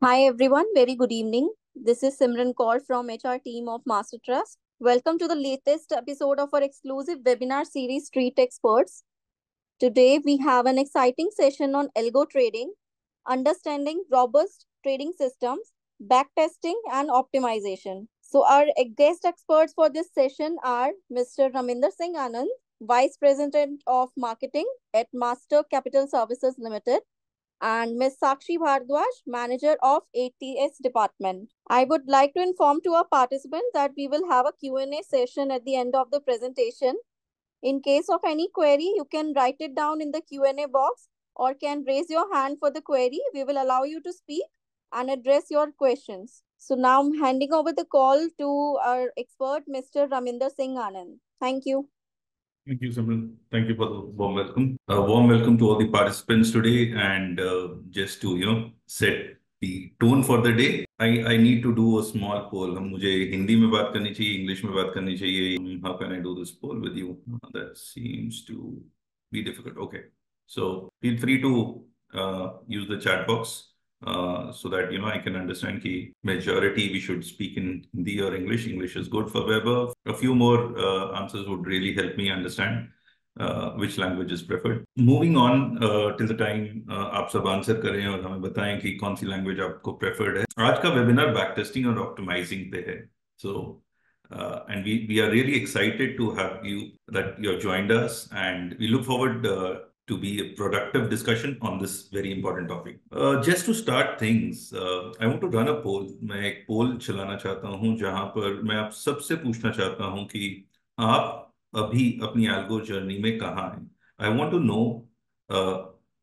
Hi everyone, very good evening. This is Simran Kaur from HR team of Master Trust. Welcome to the latest episode of our exclusive webinar series Street Experts. Today we have an exciting session on algo trading, understanding robust trading systems, backtesting and optimization. So our guest experts for this session are Mr. Raminder Singh Anand, Vice President of Marketing at Master Capital Services Limited, and Ms. Sakshi Bhardwaj, Manager of ATS Department. I would like to inform to our participants that we will have a Q&A session at the end of the presentation. In case of any query, you can write it down in the Q&A box or can raise your hand for the query. We will allow you to speak and address your questions. So now I'm handing over the call to our expert, Mr. Raminder Singh Anand. Thank you. Thank you, Simran. Thank you for the warm welcome. A warm welcome to all the participants today. And just to set the tone for the day, I need to do a small poll. मुझे हिंदी में बात करनी चाहिए, English में बात करनी चाहिए. How can I do this poll with you? That seems to be difficult. Okay, so feel free to use the chat box. So that I can understand कि majority we should speak in Hindi or English. English is good for Weber. A few more answers would really help me understand which language is preferred. Moving on till the time आप सब answer करें और हमें बताएं कि कौन सी language आपको preferred है. आज का वेबिनार बैक टेस्टिंग और ऑप्टिमाइजिंग पे है. So and we are really excited to have you that you have joined us, and we look forward to be a productive discussion on this very important topic. Just to start things, I want to run a poll. मैं एक poll चलाना चाहता हूँ जहां पर मैं आप सबसे पूछना चाहता हूँ कि आप अभी अपनी algo journey में कहाँ हैं. I want to know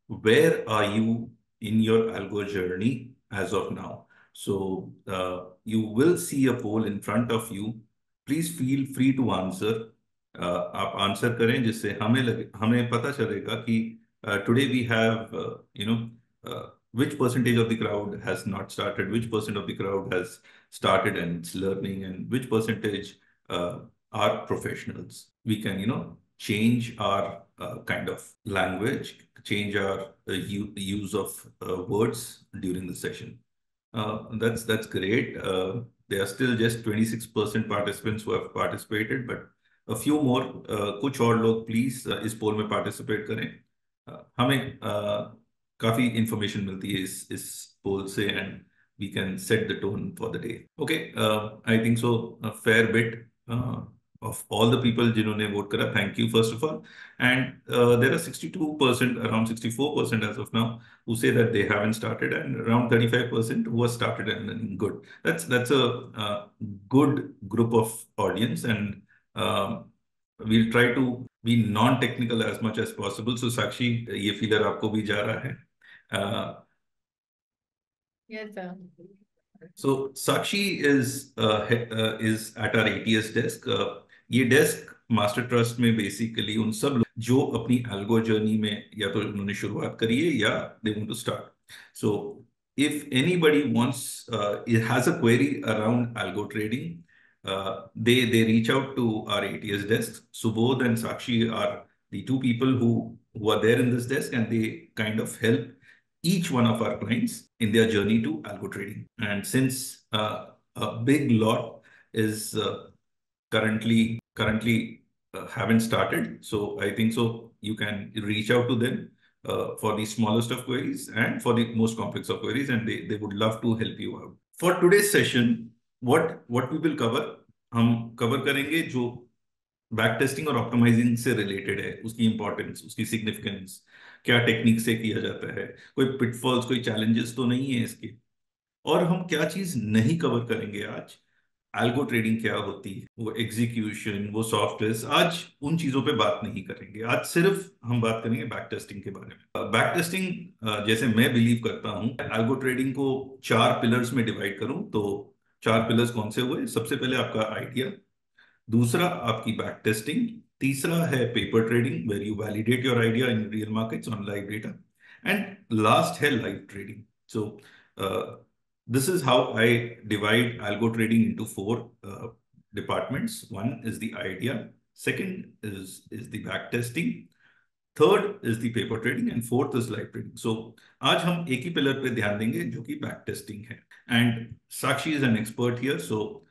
where are you in your algo journey as of now. So you will see a poll in front of you. Please feel free to answer. आप answer करें जिससे हमें पता चलेगा कि today we have which percentage of the crowd has not started, which percent of the crowd has started and it's learning, and which percentage are professionals. We can change our kind of language, change our use of words during the session. That's great. There are still just 26% participants who have participated, but a few more. कुछ और लोग please इस पोल में participate करें. हमें काफी information मिलती है इस पोल से, and we can set the tone for the day. Okay, I think so a fair bit of all the people जिन्होंने वोट करा, thank you first of all. And there are 62%, around 64% as of now, who say that they haven't started, and around 35% who have started and good. That's a good group of audience, and we'll try to be non-technical as much as possible. So Sakshi, ये feeler आपको भी जा रहा है. Yes, sir. So Sakshi is at our ATS desk. ये desk master trust में basically उन सब लोग जो अपनी एल्गो जर्नी में या तो उन्होंने शुरुआत करी है या they want to start. So if anybody wants it has a query around algo trading, they reach out to our ATS desk. Subodh and Sakshi are the two people who are there in this desk, and they kind of help each one of our clients in their journey to algo trading. And since a big lot is currently haven't started, so I think so you can reach out to them for the smallest of queries and for the most complex of queries, and they would love to help you out. For today's session, what we will cover, हम cover करेंगे जो back testing और optimising से related है, उसकी importance, उसकी significance, क्या technique से किया जाता है, कोई पिटफॉल्स, कोई चैलेंजेस तो नहीं है इसके, और हम क्या चीज नहीं कवर करेंगे आज. एल्गो ट्रेडिंग क्या होती है, वो एग्जीक्यूशन, वो सॉफ्टवेयर, आज उन चीजों पे बात नहीं करेंगे. आज सिर्फ हम बात करेंगे बैक टेस्टिंग के बारे में. बैक टेस्टिंग जैसे मैं बिलीव करता हूँ, एल्गो ट्रेडिंग को 4 पिलर्स में डिवाइड करूं तो 4 पिलर्स कौन से हुए? सबसे पहले आपका आइडिया, दूसरा आपकी बैक टेस्टिंग, तीसरा है paper trading where you validate your idea in real markets on live data, and last है live trading. So this is how I divide algo trading into 4 departments. One is the idea, second is the back testing, third is the paper trading and fourth is live trading. So आज हम एक ही pillar पे ध्यान देंगे जो कि back testing है. And Sakshi is an expert here. So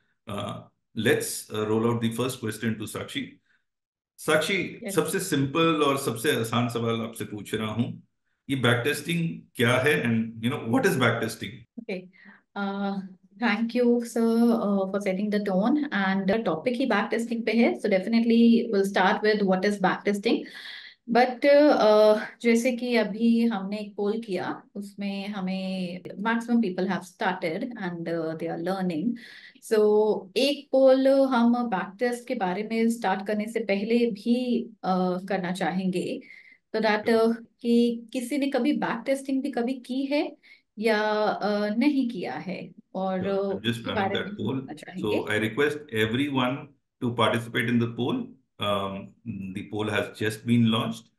let's roll out the first question to Sakshi. Sakshi, Yes. सबसे सिंपल और सबसे आसान सवाल आपसे पूछ रहा हूँ. ये बैक टेस्टिंग क्या है and what is back testing? Okay. Thank you, sir, for setting the tone. And the topic he back testing पे है, so definitely we'll start with what is back testing. But जैसे कि अभी हमने एक poll किया, उसमें हमें maximum people have started and they are learning. So एक पोल हम बैक टेस्ट के बारे में स्टार्ट करने से पहले भी करना चाहेंगे, तो दैट कि किसी ने कभी बैक टेस्टिंग भी कभी की है या नहीं किया है, और Sure. I'm just उसके running बारे में that हम poll. जानना चाहेंगे. So I request everyone to participate in the poll. The poll has just been launched.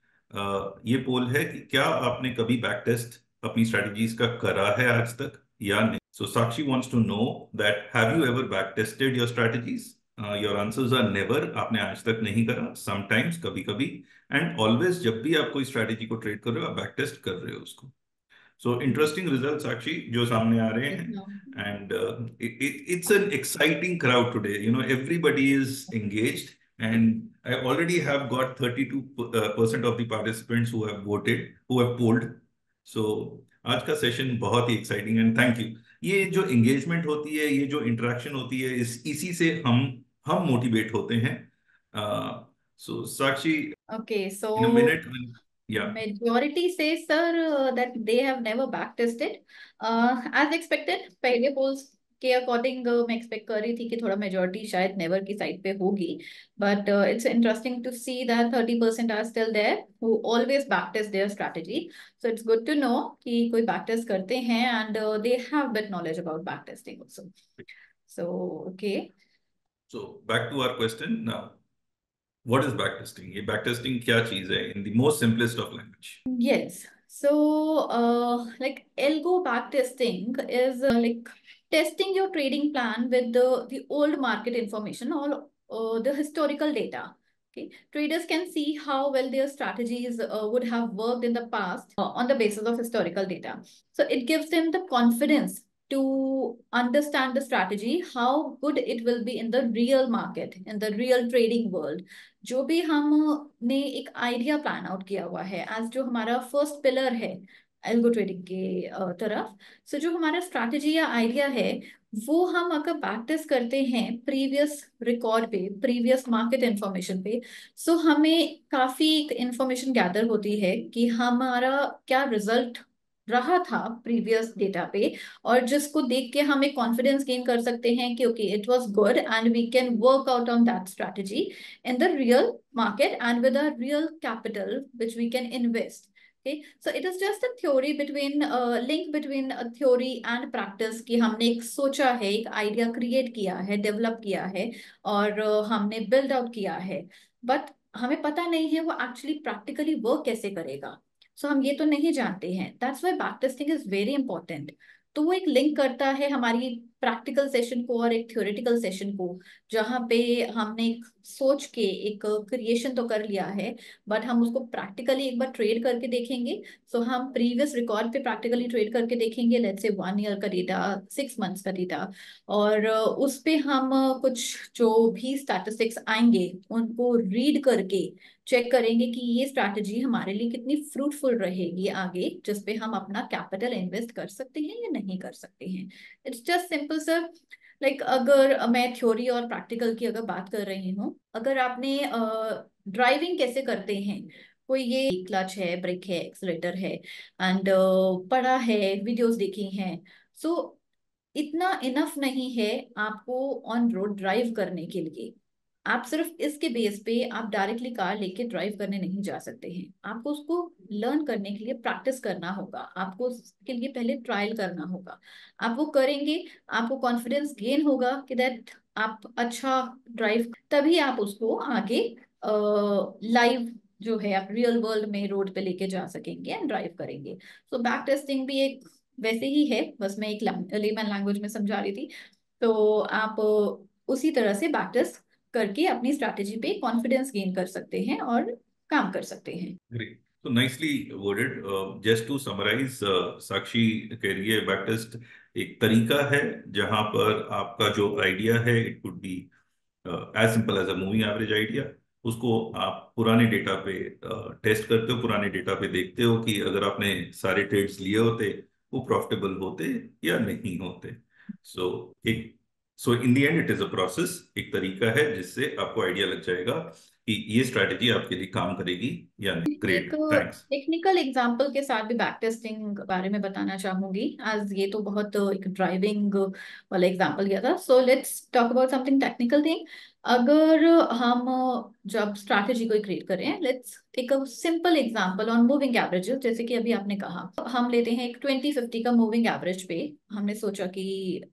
ये पोल है कि क्या आपने कभी बैक टेस्ट अपनी स्ट्रेटजीज का करा है आज तक या नहीं. So Sakshi wants to know that have you ever back tested your strategies? Your answers are never. आपने आज तक नहीं करा. Sometimes, कभी कभी, and always जब भी आप कोई स्ट्रेटजी को ट्रेड कर रहे हो आप बैक टेस्ट कर रहे हो उसको. So interesting results actually जो सामने आ रहे हैं. And it's an exciting crowd today. Everybody is engaged, and I already have got 32% of the participants who have voted, who have polled. So आज का सेशन बहुत ही एक्साइटिंग एंड थैंक यू. ये जो engagement होती है, ये जो इंटरेक्शन होती है, इसी से हम मोटिवेट होते हैं. सो साक्षी, Okay, so in a minute, या majority says, sir, that they have never back tested. As expected, पहले polls के अकॉर्डिंग मैं एक्सपेक्ट कर रही थी कि थोड़ा मेजोरिटी शायद नेवर की साइड पे होगी, but it's interesting to see that 30% are still there who always back test their strategy. So it's good to know कि कोई बैक टेस्ट करते हैं and they have bit knowledge about back testing also. So okay, so back to our question now. What is backtesting? ये backtesting क्या चीज है in the most simplest of language? yes. So, like algo backtesting is like testing your trading plan with the old market information or the historical data. Okay, traders can see how well their strategies would have worked in the past on the basis of historical data. So it gives them the confidence to understand the strategy, how good it will be in the real market, in the real trading world. जो भी हमने एक idea plan out किया हुआ है as जो हमारा first pillar है एल्गो ट्रेडिंग के तरफ, सो जो हमारा स्ट्रैटेजी या आइडिया है वो हम अगर बैक टेस्ट करते हैं प्रीवियस रिकॉर्ड पे, प्रीवियस मार्केट इंफॉर्मेशन पे, सो हमें काफी इंफॉर्मेशन गैदर होती है कि हमारा क्या रिजल्ट रहा था प्रीवियस डेटा पे, और जिसको देख के हम एक कॉन्फिडेंस गेन कर सकते हैं कि okay it was good and we can work out on that strategy in the real market and with a real capital which we can invest. Okay, so it is just a theory between link between a theory and practice कि हमने एक सोचा है, एक idea create किया है, develop किया है और हमने बिल्ड आउट किया है, बट हमें पता नहीं है वो एक्चुअली प्रैक्टिकली वर्क कैसे करेगा. सो हम ये तो नहीं जानते हैं. That's why back testing is very important. तो वो एक लिंक करता है हमारी प्रैक्टिकल सेशन को और एक थ्योरेटिकल सेशन को, जहाँ पे हमने एक सोच के एक क्रिएशन तो कर लिया है, बट हम उसको प्रैक्टिकली एक बार ट्रेड करके देखेंगे. सो हम प्रीवियस रिकॉर्ड पे प्रैक्टिकली ट्रेड करके देखेंगे, लेट्स से 1 ईयर का डेटा, 6 मंथ्स का डेटा, और उस पे हम कुछ जो भी स्टैटिस्टिक्स आएंगे उनको रीड करके चेक करेंगे कि ये स्ट्रैटेजी हमारे लिए कितनी फ्रूटफुल रहेगी आगे, जिसपे हम अपना कैपिटल इन्वेस्ट कर सकते हैं या नहीं कर सकते हैं. It's just simple sir. Like अगर मैं थ्योरी और प्रैक्टिकल की अगर बात कर रही हूँ, अगर आपने ड्राइविंग कैसे करते हैं, कोई ये क्लच है, ब्रेक है, एक्सीलरेटर है एंड पढ़ा है, वीडियोस देखी हैं, सो इतना इनफ नहीं है आपको ऑन रोड ड्राइव करने के लिए. आप सिर्फ इसके बेस पे आप डायरेक्टली कार लेके ड्राइव करने नहीं जा सकते हैं. आपको उसको लर्न करने के लिए प्रैक्टिस करना होगा, आपको उसके लिए पहले ट्रायल करना होगा. आप वो करेंगे, आपको कॉन्फिडेंस गेन होगा कि दैट आप अच्छा ड्राइव, तभी आप उसको आगे लाइव जो है आप रियल वर्ल्ड में रोड पे लेके जा सकेंगे एंड ड्राइव करेंगे. सो बैक टेस्टिंग भी एक वैसे ही है, बस मैं एक लेमन लैंग्वेज में समझा रही थी. तो आप उसी तरह से बैक टेस्ट करके अपनी स्ट्रैटेजी पे कॉन्फिडेंस गेन कर सकते हैं और काम कर सकते हैं। Great. So nicely worded. Just to summarize, साक्षी कह रही है बैकटेस्ट एक तरीका है जहां पर आपका जो आइडिया है, it could be as simple as a moving average idea, उसको आप पुराने डेटा पे टेस्ट करते हो, पुराने डेटा पे देखते हो कि अगर आपने सारे ट्रेड्स लिए होते वो प्रॉफिटेबल होते या नहीं होते। सो एक so in the end it is a process, एक तरीका है जिससे आपको आइडिया लग जाएगा कि ये स्ट्रैटेजी आपके लिए काम करेगी या नहीं। एक ग्रेट, थैंक्स। टेक्निकल एग्जांपल के साथ भी बैक टेस्टिंग बारे में बताना चाहूंगी, आज ये तो बहुत एक ड्राइविंग वाला एग्जांपल दिया था। So let's talk about something technical thing. अगर हम जब स्ट्रैटेजी को क्रिएट करें, let's take a simple example on moving averages. जैसे कि अभी आपने कहा, हम लेते हैं एक 2050 का मूविंग एवरेज पे, हमने सोचा कि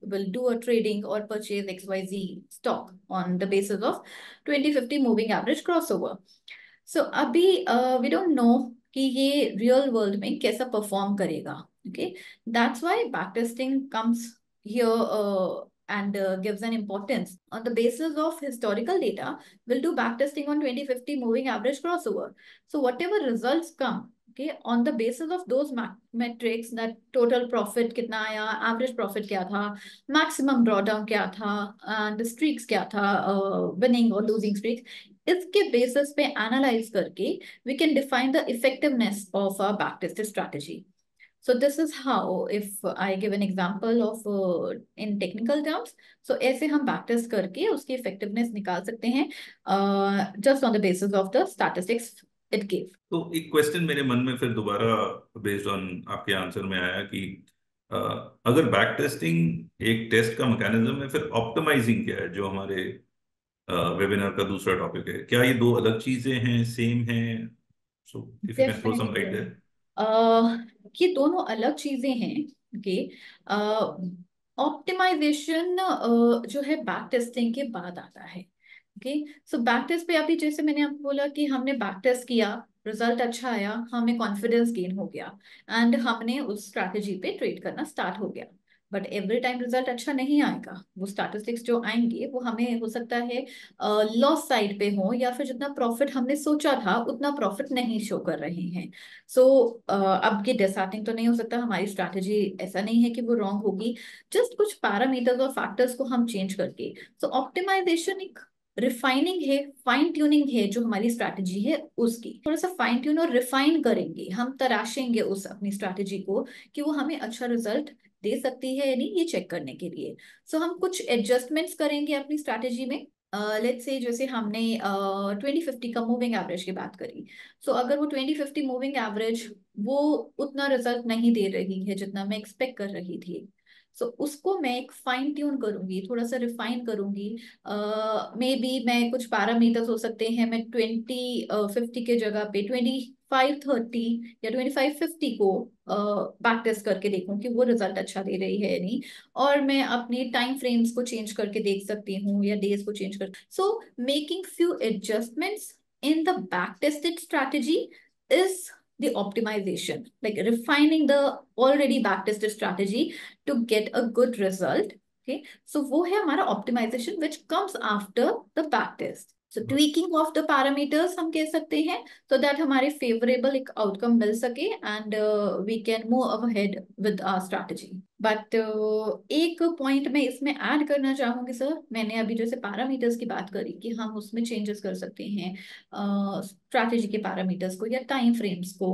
विल डू अ ट्रेडिंग और purchase XYZ stock on the basis of 2050 moving average crossover. So अभी वी डोंट नो कि ये रियल वर्ल्ड में कैसा परफॉर्म करेगा। Okay, that's why back testing comes here and gives an importance. On the basis of historical data, we'll do backtesting on 2050 moving average crossover. So whatever results come, okay, on the basis of those metrics, that total profit कितना आया, average profit क्या था, maximum drawdown क्या था, and streaks क्या था, winning or losing streaks, इसके basis पे एनालाइज करके we can define the effectiveness of a backtested strategy. So this is how, if I give an example of in technical terms, so ऐसे हम backtest करके उसकी effectiveness निकाल सकते हैं just on the basis of the statistics it gave. तो एक question मेरे मन में फिर दोबारा बेस्ड ऑन आपके आंसर में आया कि अ, अगर बैक टेस्टिंग एक टेस्ट का मैकेनिज्म है, फिर ऑप्टिमाइजिंग क्या है, जो हमारे वेबिनार का दूसरा टॉपिक है? क्या ये दो अलग चीजें हैं, सेम हैं? So if you can throw some light Definitely. There. ये दोनों अलग चीजें हैं। ओके, ऑप्टिमाइजेशन जो है बैक टेस्टिंग के बाद आता है। ओके, सो बैक टेस्ट पे अभी जैसे मैंने आपको बोला कि हमने बैक टेस्ट किया, रिजल्ट अच्छा आया, हमें कॉन्फिडेंस गेन हो गया एंड हमने उस स्ट्रैटेजी पे ट्रेड करना स्टार्ट हो गया। बट एवरी टाइम रिजल्ट अच्छा नहीं आएगा। वो स्टैटिस्टिक्स जो आएंगे वो हमें हो सकता है लॉस साइड पे हो, या फिर जितना प्रॉफिट हमने सोचा था उतना प्रॉफिट नहीं शो कर रहे हैं। सो अब ये डिसहार्टनिंग तो नहीं हो सकता, हमारी स्ट्रैटेजी ऐसा नहीं है कि वो रॉन्ग होगी, जस्ट कुछ पैरामीटर्स और फैक्टर्स को हम चेंज करके। सो ऑप्टिमाइजेशन एक रिफाइनिंग है, फाइन ट्यूनिंग है, जो हमारी स्ट्रैटेजी है उसकी थोड़ा सा फाइन ट्यून और रिफाइन करेंगे, हम तराशेंगे उस अपनी स्ट्रैटेजी को कि वो हमें अच्छा रिजल्ट दे सकती है या नहीं, ये चेक करने के लिए। सो हम कुछ एडजस्टमेंट्स करेंगे अपनी स्ट्रैटेजी में। लेट्स से जैसे हमने 2050 का मूविंग एवरेज की बात करी। सो अगर वो 2050 मूविंग एवरेज वो उतना रिजल्ट नहीं दे रही है जितना मैं एक्सपेक्ट कर रही थी, सो उसको मैं एक फाइन ट्यून करूंगी, थोड़ा सा रिफाइन करूंगी। मे बी मैं कुछ पैरामीटर्स हो सकते हैं, मैं 2050 के जगह पे 2530 या 2550 को बैक टेस्ट करके देखूं कि वो रिजल्ट अच्छा दे रही है या नहीं। और मैं अपनी टाइम फ्रेम्स को चेंज करके देख सकती हूँ या डेज को चेंज कर। So making few adjustments in the back tested strategy is the optimization, like refining the already backtested strategy to get a good result. Okay, so वो है हमारा optimization which comes after the backtest. So tweaking of the parameters हम कह सकते हैं, so that हमारे favorable एक outcome मिल सके and we can move ahead with our strategy. But एक पॉइंट मैं इसमें ऐड करना चाहूंगी सर, मैंने अभी जैसे पैरामीटर्स की बात करी कि हम उसमें चेंजेस कर सकते हैं स्ट्रैटेजी के पैरामीटर्स को या टाइम फ्रेम्स को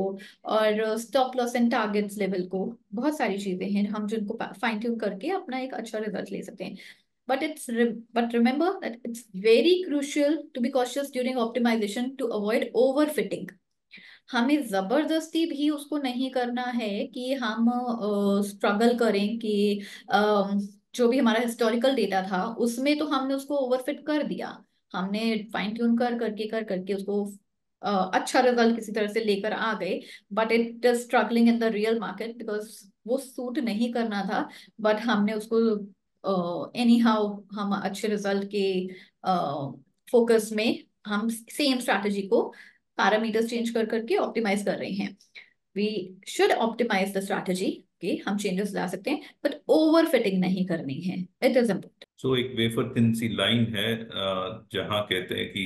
और stop loss and targets level को, बहुत सारी चीजें हैं हम जिनको फाइन ट्यून करके अपना एक अच्छा रिजल्ट ले सकते हैं। But remember that it's very crucial to be cautious during optimization to avoid overfitting. हमें जबरदस्ती भी उसको नहीं करना है कि हम स्ट्रगल करें कि जो भी हमारा हिस्टोरिकल डेटा था उसमें तो हमने उसको ओवरफिट कर दिया, हमने फाइन ट्यून कर करके उसको अच्छा रिजल्ट किसी तरह से लेकर आ गए, but it is struggling in the real market because वो सूट नहीं करना था। बट हमने उसको एनी हाउ हम अच्छे रिजल्ट के फोकस में हम सेम स्ट्रैटेजी को पैरामीटर्स चेंज कर करके ऑप्टिमाइज कर रहे हैं। We should optimise the strategy के हम चेंजेस ला सकते हैं बट ओवर फिटिंग नहीं करनी है, इट इज इम्पोर्टेंट। सो एक वेफर थिन सी लाइन है जहां कहते हैं कि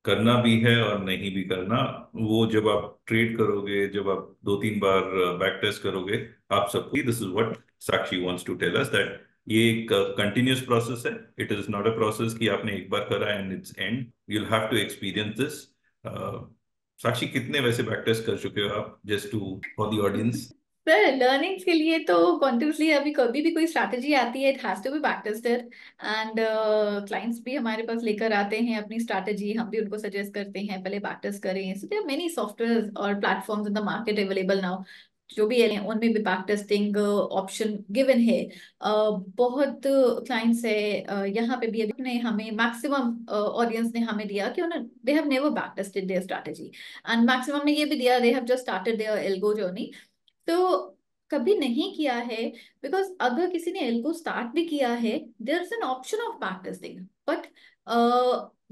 करना भी है और नहीं भी करना, वो जब आप ट्रेड करोगे, जब आप 2-3 बार बैक टेस्ट करोगे, आप सबको this is what Sakshi wants to tell us, that ये एक कंटिन्यूअस प्रोसेस है। It is not a process कि आपने एक बार करा and it's end, you will have to experience this. Sakshi, कितने वैसे बैक टेस्ट कर चुके हो आप, just to for the audience? Sir learnings के लिए तो कॉन्टिन्यूसली अभी कभी भी कोई स्ट्रैटेजी आती है, it has to be back tested. And clients भी हमारे पास लेकर आते हैं अपनी स्ट्रैटेजी, हम भी उनको सजेस्ट करते हैं पहले बैक टेस्ट करें। So there are many software और platforms in the market available now, जो भी है उनमें भी बैक टेस्टिंग ऑप्शन गिवन है। बहुत क्लाइंट्स है यहाँ पे भी अभी ने हमें मैक्सिमम ऑडियंस ने हमें दिया कि उन्हें they have never back tested their strategy, and maximum ने ये भी दिया they have just started their algo journey. तो कभी नहीं किया है, बिकॉज अगर किसी ने एल्गो स्टार्ट भी किया है, there is an option of back testing, but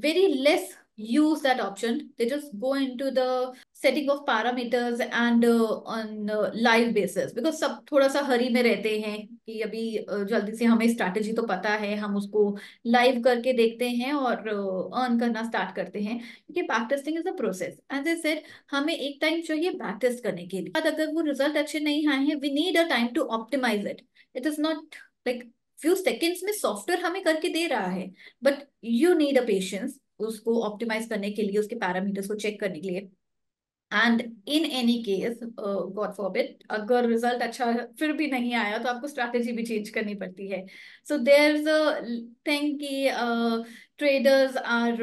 very less use that option. They just go into the setting of parameters and on live basis, because सब थोड़ा सा हरी में रहते हैं कि अभी जल्दी से हमें स्ट्रैटेजी तो पता है, हम उसको लाइव करके देखते हैं और अर्न करना स्टार्ट करते हैं, क्योंकि back testing is a process. As I said, हमें एक टाइम चाहिए बैक टेस्ट करने के लिए, बाद अगर वो रिजल्ट अच्छे नहीं आए हैं, we need a time to optimise it. It is not like few seconds में सॉफ्टवेयर हमें करके दे रहा है, but you need a patience उसको ऑप्टिमाइज करने के लिए, उसके पैरामीटर्स को चेक करने के लिए। And in any case, God forbid, अगर रिजल्ट अच्छा फिर भी नहीं आया तो आपको स्ट्रैटेजी भी चेंज करनी पड़ती है। So there is a thing कि traders are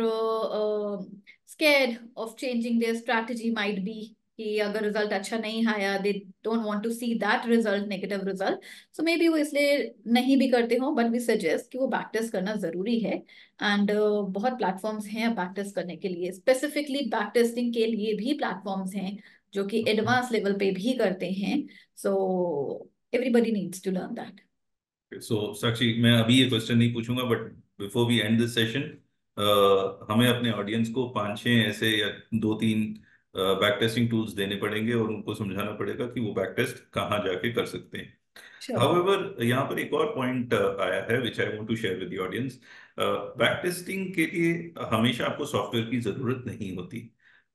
scared of changing their strategy, might be कि अगर रिजल्ट अच्छा नहीं आया, they don't want to see that result, negative result. So maybe वो इसलिए नहीं भी करते हो, बट वी सजेस्ट कि वो बैक टेस्ट करना जरूरी है। एंड बहुत प्लेटफॉर्म्स हैं बैक टेस्ट करने के लिए, स्पेसिफिकली बैक टेस्टिंग के लिए भी प्लेटफॉर्म्स हैं जो कि एडवांस लेवल पे भी करते हैं। So everybody needs to learn that. So Sakshi, मैं अभी ये क्वेश्चन नहीं पूछूंगा, but before we end this session, हमें अपने ऑडियंस को 5-6 ऐसे या 2-3 बैक टेस्टिंग टूल्स देने पड़ेंगे और उनको समझाना पड़ेगा कि वो बैक टेस्ट कहाँ जाके कर सकते हैं। हाउएवर, यहाँ पर एक और पॉइंट आया है which I want to share with the audience. Back testing के लिए हमेशा आपको सॉफ्टवेयर की जरूरत नहीं होती।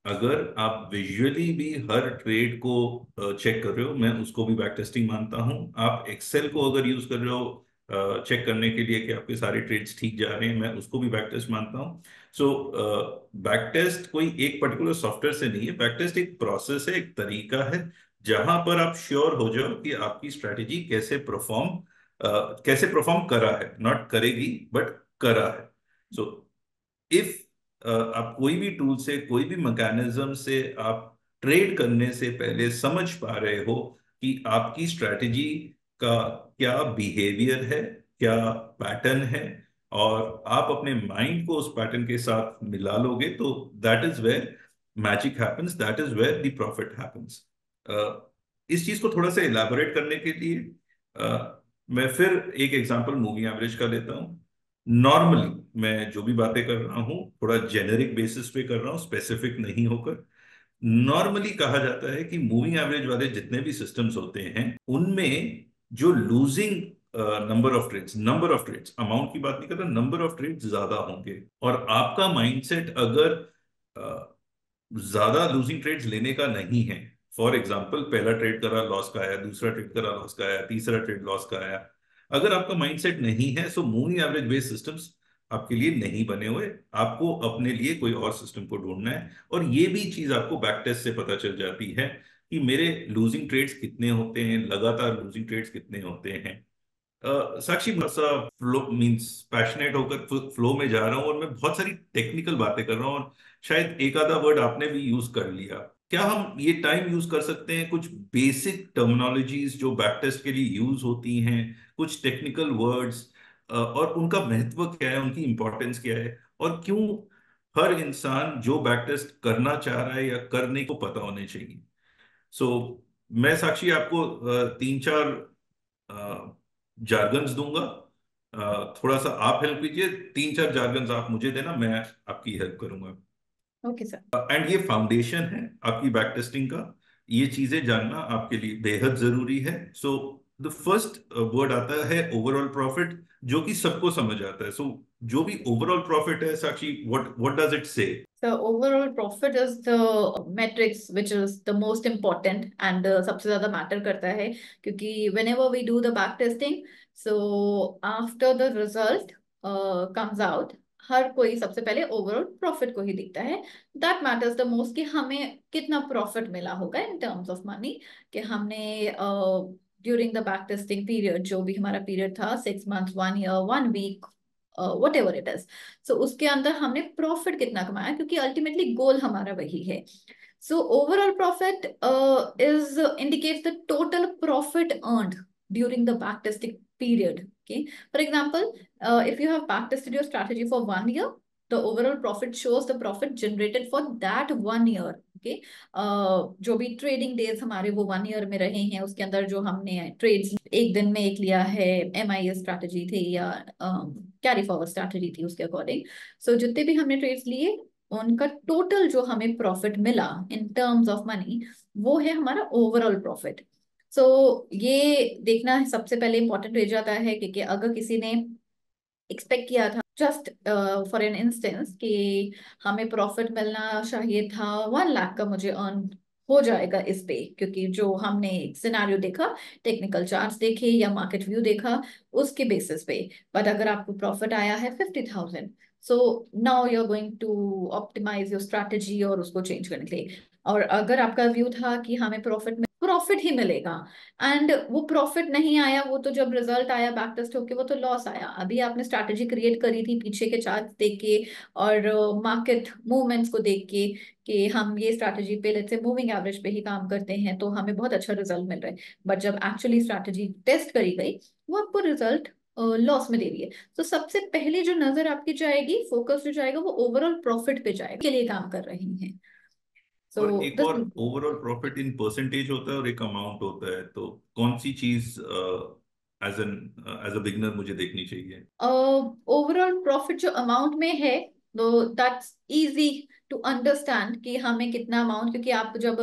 अगर आप विजुअली भी हर ट्रेड को चेक कर रहे हो, मैं उसको भी बैक टेस्टिंग मानता हूं। आप एक्सेल को अगर यूज कर रहे हो चेक करने के लिए कि आपके सारे ट्रेड्स ठीक जा रहे हैं, मैं उसको भी बैक टेस्ट मानता हूं। सो बैक टेस्ट कोई एक पर्टिकुलर सॉफ्टवेयर से नहीं है, बैक टेस्ट एक प्रोसेस है, एक तरीका है जहां पर आप श्योर हो जाओ कि आपकी स्ट्रेटेजी कैसे परफॉर्म करा है, नॉट करेगी बट करा है। सो इफ आप कोई भी टूल से, कोई भी मैकेनिज्म से आप ट्रेड करने से पहले समझ पा रहे हो कि आपकी स्ट्रेटेजी का क्या बिहेवियर है, क्या पैटर्न है, और आप अपने माइंड को उस पैटर्न के साथ मिला लोगे, तो that is where magic happens, that is where the profit happens. इस चीज को थोड़ा सा इलाबोरेट करने के लिए मैं फिर एक एग्जांपल मूविंग एवरेज का लेता हूं। नॉर्मली मैं जो भी बातें कर रहा हूं थोड़ा जेनेरिक बेसिस पे कर रहा हूं, स्पेसिफिक नहीं होकर। नॉर्मली कहा जाता है कि मूविंग एवरेज वाले जितने भी सिस्टम्स होते हैं उनमें जो losing number of trades, amount की बात नहीं कर रहा, नंबर ऑफ ट्रेड्स ज्यादा होंगे। और आपका माइंडसेट अगर ज्यादा लूजिंग ट्रेड्स लेने का नहीं है, फॉर एग्जाम्पल पहला ट्रेड करा लॉस का आया, दूसरा ट्रेड करा लॉस का आया, तीसरा ट्रेड लॉस का आया, अगर आपका माइंडसेट नहीं है, so moving average based systems आपके लिए नहीं बने हुए। आपको अपने लिए कोई और सिस्टम को ढूंढना है, और ये भी चीज आपको बैक टेस्ट से पता चल जाती है कि मेरे लूजिंग ट्रेड्स कितने होते हैं, लगातार लूजिंग ट्रेड्स कितने होते हैं। साक्षी, सा फ्लो मींस पैशनेट होकर फ्लो में जा रहा हूं और मैं बहुत सारी टेक्निकल बातें कर रहा हूं, और शायद एक आधा वर्ड आपने भी यूज कर लिया। क्या हम ये टाइम यूज कर सकते हैं कुछ बेसिक टर्मिनोलॉजीज जो बैक टेस्ट के लिए यूज होती हैं, कुछ टेक्निकल वर्ड्स, और उनका महत्व क्या है, उनकी इंपॉर्टेंस क्या है, और क्यों हर इंसान जो बैक टेस्ट करना चाह रहा है या करने को पता होने चाहिए। सो मैं साक्षी आपको 3-4 जार्गन्स दूंगा, थोड़ा सा आप हेल्प कीजिए, 3-4 जार्गन्स आप मुझे देना, मैं आपकी हेल्प करूंगा। Okay sir. एंड ये फाउंडेशन है आपकी बैक टेस्टिंग का, ये चीजें जानना आपके लिए बेहद जरूरी है। सो द फर्स्ट वर्ड आता है ओवरऑल प्रॉफिट, जो कि सबको समझ आता है। सो जो भी ओवरऑल प्रॉफिट है साक्षी, व्हाट डज इट से? The overall profit is the metrics which is the most important and सबसे ज्यादा मैटर करता है, क्योंकि whenever we do the back testing, so after the result comes out, हर कोई सबसे पहले ओवरऑल प्रॉफिट को ही देखता है. दैट मैटर्स द मोस्ट कि हमें कितना प्रॉफिट मिला होगा इन टर्म्स ऑफ मनी, कि हमने during the back testing period, जो भी हमारा पीरियड था, 6 months, 1 year, 1 week, whatever it is, so उसके अंदर हमने प्रॉफिट कितना कमाया, क्योंकि अल्टीमेटली गोल हमारा वही है. So overall profit is indicates the total profit earned during the back testing period. Okay, for example, if you have back tested your strategy for 1 year, the overall profit shows the profit generated for that 1 year. Okay, जो भी trading days हमारे वो 1 year में रहे हैं, उसके अंदर जो हमने ट्रेड्स एक दिन में एक लिया है, MIS स्ट्रैटेजी थी या कैरी फॉरवर्ड स्ट्रैटेजी थी, उसके अकॉर्डिंग, सो जितने भी हमने ट्रेड्स लिए उनका टोटल जो हमें प्रॉफिट मिला इन टर्म्स ऑफ मनी, वो है हमारा ओवरऑल प्रॉफिट. सो ये देखना सबसे पहले इंपॉर्टेंट हो जाता है, क्योंकि अगर किसी ने एक्सपेक्ट किया था, जस्ट फॉर एन इंस्टेंस, कि हमें प्रॉफिट मिलना चाहिए था 1 लाख का, मुझे अर्न हो जाएगा इस पे, क्योंकि जो हमने सिनेरियो देखा, टेक्निकल चार्ट्स देखे या मार्केट व्यू देखा, उसके बेसिस पे. बट अगर आपको प्रॉफिट आया है 50,000, so now you are going to optimise your strategy और उसको चेंज करने के लिए. और अगर आपका व्यू था कि हमें प्रॉफिट ही मिलेगा, एंड वो प्रॉफिट नहीं आया, वो तो जब रिजल्ट आया बैक टेस्ट होके वो तो लॉस आया. अभी आपने स्ट्रैटेजी क्रिएट करी थी पीछे के चार्ट देख के और मार्केट मूवमेंट्स को देख के, कि हम ये स्ट्रैटेजी पे लेट्स से मूविंग एवरेज पे ही काम करते हैं तो हमें बहुत अच्छा रिजल्ट मिल रहा है. बट जब एक्चुअली स्ट्रैटेजी टेस्ट करी गई, वो आपको रिजल्ट लॉस में दे रही है. तो सबसे पहले जो नजर आपकी जाएगी, फोकस जो जाएगा, वो ओवरऑल प्रॉफिट पे जाएगा, के लिए काम कर रही हैं. सो और एक और ओवरऑल प्रॉफिट इन परसेंटेज होता है और एक अमाउंट होता है, तो कौन सी चीज एज अ बिगनर मुझे देखनी चाहिए? ओवरऑल प्रॉफिट जो अमाउंट में है, तो दैट्स इजी टू अंडरस्टैंड कि हमें कितना अमाउंट, क्योंकि आप जब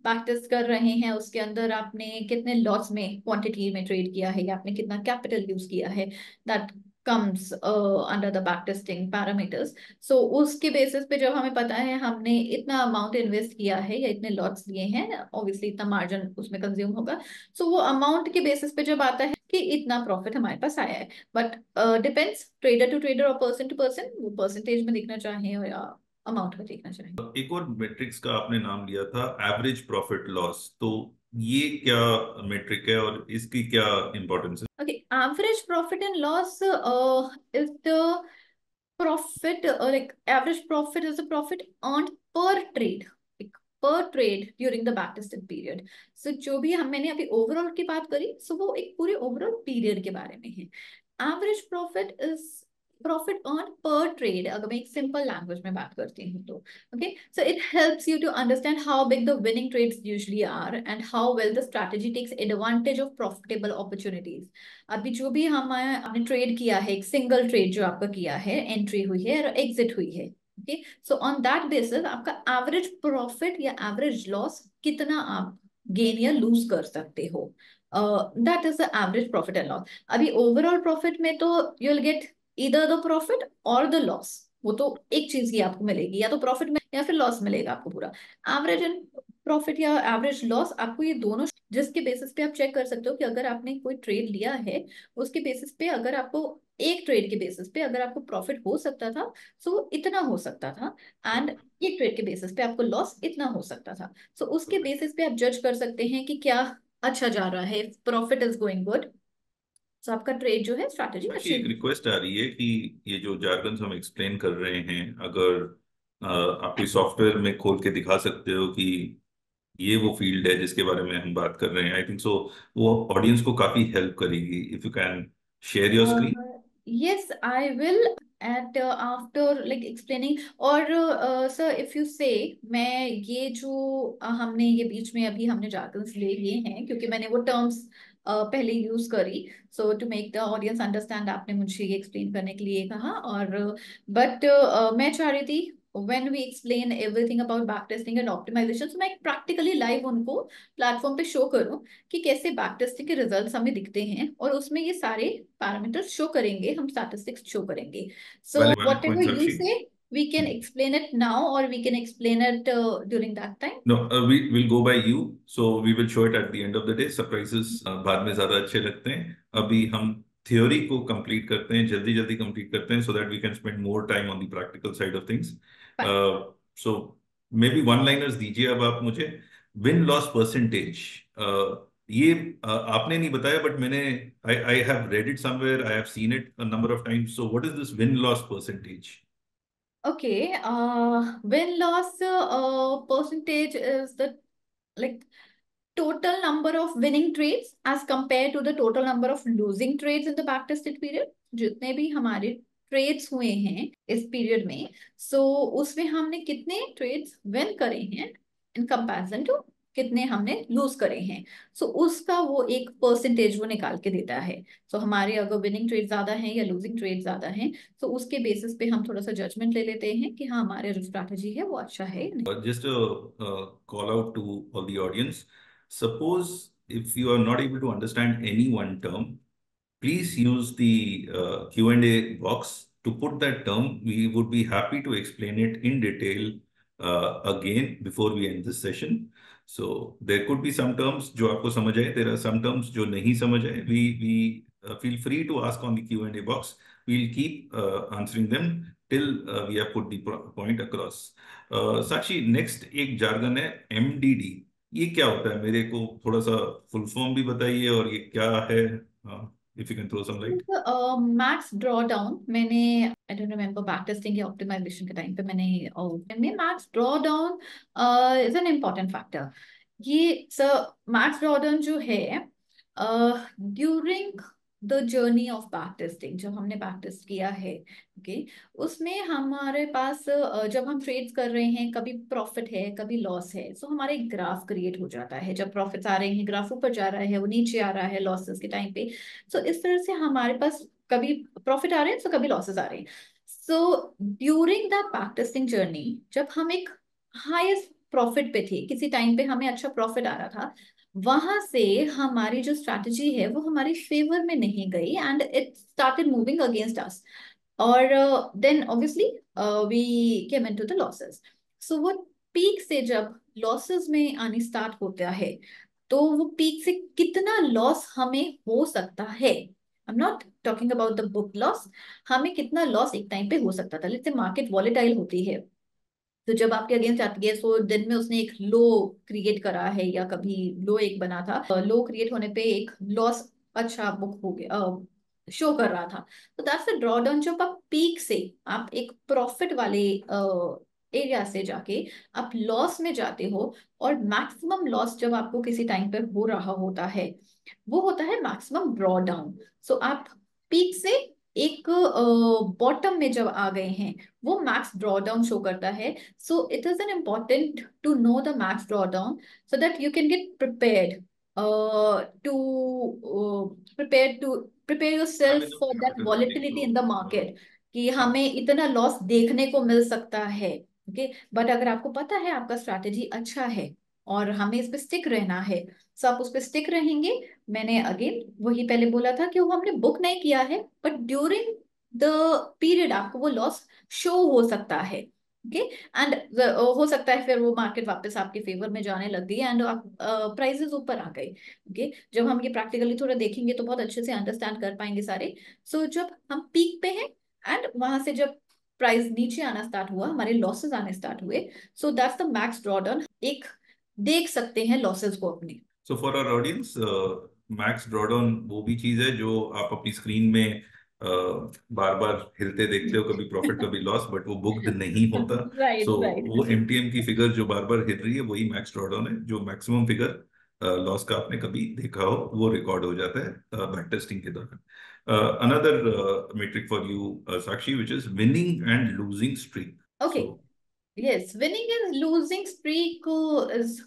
प्रैक्टिस कर रहे हैं उसके अंदर आपने कितने लॉट्स में क्वांटिटी में ट्रेड किया है, या आपने कितना कैपिटल यूज किया है, that comes under the back testing parameters. So उसके बेसिस पे जब हमें पता है हमने इतना अमाउंट इन्वेस्ट किया है या इतने लॉट्स लिए हैं, ऑब्वियसली इतना मार्जिन उसमें कंज्यूम होगा. सो वो अमाउंट के बेसिस पे जब आता है कि इतना प्रॉफिट हमारे पास आया है. But depends trader to trader और पर्सन टू पर्सन, वो परसेंटेज में देखना चाहें या अमाउंट में देखना चाहें. एक और मेट्रिक्स का आपने नाम लिया था, एवरेज प्रॉफिट लॉस, तो ये क्या मेट्रिक है और इसकी क्या इंपॉर्टेंस है? Okay, average profit and loss is the profit, like average profit is the profit earned per trade, like per trade during the backtested period. So जो भी मैंने अभी ओवरऑल की बात करी, so वो एक पूरे ओवरऑल पीरियड के बारे में है. Average profit is profit earn पर ट्रेड, अगर मैं एक सिंपल लैंग्वेज में बात करती हूँ तो. Okay, so it helps you to understand how big the winning trades usually are and how well the strategy takes advantage of profitable opportunities. अभी जो भी आपने ट्रेड किया है, एक सिंगल ट्रेड जो आपका किया है, एंट्री हुई है और एग्जिट हुई है, okay, so on that basis आपका एवरेज प्रॉफिट या एवरेज लॉस कितना आप गेन या लूज कर सकते हो, that is the average profit and loss. अभी ओवरऑल प्रॉफिट में तो you will get either the profit और द लॉस, वो तो एक चीज ही आपको मिलेगी, या तो प्रॉफिट में या फिर लॉस मिलेगा आपको पूरा. एवरेज एंड प्रॉफिट या एवरेज लॉस, आपको ये दोनों, जिसके बेसिस पे आप चेक कर सकते हो कि अगर आपने कोई ट्रेड लिया है, उसके बेसिस पे अगर आपको एक ट्रेड के बेसिस पे अगर आपको प्रॉफिट हो सकता था, सो इतना हो सकता था, एंड एक ट्रेड के बेसिस पे आपको लॉस इतना हो सकता था. सो उसके बेसिस पे आप जज कर सकते हैं कि क्या अच्छा जा रहा है, प्रॉफिट इज गोइंग गुड, सो आपका ट्रेड जो है, स्ट्रैटेजी actually, अच्छी. एक रिक्वेस्ट आ रही है कि ये जो जार्गन्स हम एक्सप्लेन कर रहे हैं, अगर आप कोई सॉफ्टवेयर में खोल के दिखा सकते हो कि ये वो फील्ड है जिसके बारे में हम बात कर रहे हैं, आई थिंक सो वो ऑडियंस को काफी हेल्प करेगी. If you can share your screen. Yes, I will. And after like explaining, और sir if you say, मैं ये जो हमने ये बीच में अभी हमने jargons ले लिए हैं, क्योंकि मैंने वो terms पहले यूज करी, so to make the audience understand, आपने मुझे ये एक्सप्लेन करने के लिए कहा. और बट मैं चाह रही थी when we explain everything about backtesting and optimization, so मैं प्रैक्टिकली लाइव उनको प्लेटफॉर्म पे शो करूं कि कैसे बैकटेस्टिंग के रिजल्ट्स हमें दिखते हैं, और उसमें ये सारे पैरामीटर्स शो करेंगे, हम स्टैटिस्टिक्स शो करेंगे. सो Valid whatever point, you Sakshi. से, we can explain it now or we can explain it during that time? No, we will go by you. So we will show it at the end of the day. Surprises बाद में ज्यादा अच्छे लगते हैं. अभी हम theory को complete करते हैं, जल्दी जल्दी complete करते हैं, so that we can spend more time on the practical side of things. Fine. So maybe one-liners दीजिए अब आप मुझे. Win-loss percentage. ये आपने नहीं बताया, but मैंने I have read it somewhere. I have seen it a number of times. So what is this win-loss percentage? Okay, win-loss percentage is the like total number of winning trades as compared to the total number of losing trades in the backtested period. जितने भी हमारे trades हुए हैं इस period में, सो उसमें हमने कितने ट्रेड्स विन करे हैं इन कंपैरिजन टू कितने हमने लूज करे हैं. सो उसका वो एक परसेंटेज वो निकाल के देता है. सो हमारे अगर विनिंग ट्रेड ज्यादा हैं या लूजिंग ट्रेड ज्यादा हैं, तो उसके बेसिस पे हम थोड़ा सा जजमेंट ले लेते हैं कि हाँ हमारे जो स्ट्रैटेजी है वो अच्छा है या नहीं. Just a call out to all the audience. Suppose if you are not able to understand any one term, please use the Q&A box to put that term. We would be happy to explain it in detail again before we end this session. So there could be some terms जो आपको समझ आए. There are some terms जो नहीं समझ आए. We feel free to ask on the Q&A box. We'll keep answering them till we have put the point across. Sakshi, next एक jargon है MDD. ये क्या होता है? मेरे को थोड़ा सा full form भी बताइए और ये क्या है? If you can throw some light. Max drawdown मैंने I don't remember back testing या ऑप्टिमाइजेशन के टाइम पे मैंने max drawdown is an important factor. ये सर मैक्स ड्रॉडाउन जो है during the journey of back testing, जब हमने बैक टेस्ट किया है, ओके, उसमें हमारे पास जब हम ट्रेड्स कर रहे हैं, कभी प्रॉफिट है कभी लॉस है, सो हमारा एक ग्राफ क्रिएट हो जाता है. जब प्रॉफिट्स आ रहे हैं ग्राफ ऊपर जा रहा है, वो नीचे आ रहा है लॉसेस के टाइम पे. सो इस तरह से हमारे पास कभी प्रॉफिट आ रहे हैं तो कभी लॉसेस आ रहे हैं. So during the back testing journey, जब हम एक हाईएस्ट प्रॉफिट पे थे, किसी टाइम पे हमें अच्छा प्रॉफिट आ रहा था, वहां से हमारी जो स्ट्रैटेजी है वो हमारी फेवर में नहीं गई and it started moving against us. और then obviously we came into the losses. So वो पीक से जब लॉसेस में आनी स्टार्ट होता है, तो वो पीक से कितना लॉस हमें हो सकता है, I am not talking about the book loss, हमें कितना लॉस एक टाइम पे हो सकता था. लेट्स से मार्केट वॉलेटाइल होती है, तो जब आपके अगेंस्ट आती है, सो दिन में उसने एक लो क्रिएट करा है या कभी लो एक बना था, लो क्रिएट होने पे एक लॉस अच्छा बुक हो गया, शो कर रहा था, तो दैट्स अ ड्रॉडाउन. जब आप पीक से आप एक प्रॉफिट वाले एरिया से जाके आप लॉस में जाते हो, और मैक्सिमम लॉस जब आपको किसी टाइम पे हो रहा होता है, वो होता है मैक्सिमम ड्रॉडाउन. सो आप पीक से एक बॉटम में जब आ गए हैं, वो मैक्स ड्रॉडाउन शो करता है. So it is an important to know the max drawdown so that you can get prepared to prepare yourself for that volatility in the market, कि हमें इतना लॉस देखने को मिल सकता है. ओके, बट अगर आपको पता है आपका स्ट्रैटेजी अच्छा है और हमें इस पे स्टिक रहना है, सो आप उस पे स्टिक रहेंगे. मैंने अगेन वही पहले बोला था कि वो हमने बुक नहीं किया है, बट ड्यूरिंग द पीरियड आपको वो लॉस शो हो सकता है. ओके, एंड हो सकता है फिर वो मार्केट वापस आपके फेवर में जाने लग गई एंड आप प्राइसेस ऊपर आ गए. ओके, जब हम ये प्रैक्टिकली थोड़ा देखेंगे तो बहुत अच्छे से अंडरस्टैंड कर पाएंगे सारे. सो जब हम पीक पे हैं एंड वहां से जब प्राइस नीचे आना स्टार्ट हुआ, हमारे लॉसेस आने स्टार्ट हुए, so that's the max drawdown. एक देख सकते हैं लॉसेस को अपने. So for our audience, max drawdown वो भी चीज है जो आप अपनी स्क्रीन में बार बार हिलते देखते हो, कभी प्रॉफिट कभी लॉस, बट वो बुक्ड नहीं होता. Right So right. वो MTM की फिगर जो बार बार हिल रही है वही मैक्स ड्रॉडाउन है. जो मैक्सिमम फिगर लॉस का आपने कभी देखा हो वो रिकॉर्ड हो जाता है बैक टेस्टिंग के दौरान. Another metric for you, Sakshi, which is winning and losing streak. Okay. So, Yes, winning and losing streak is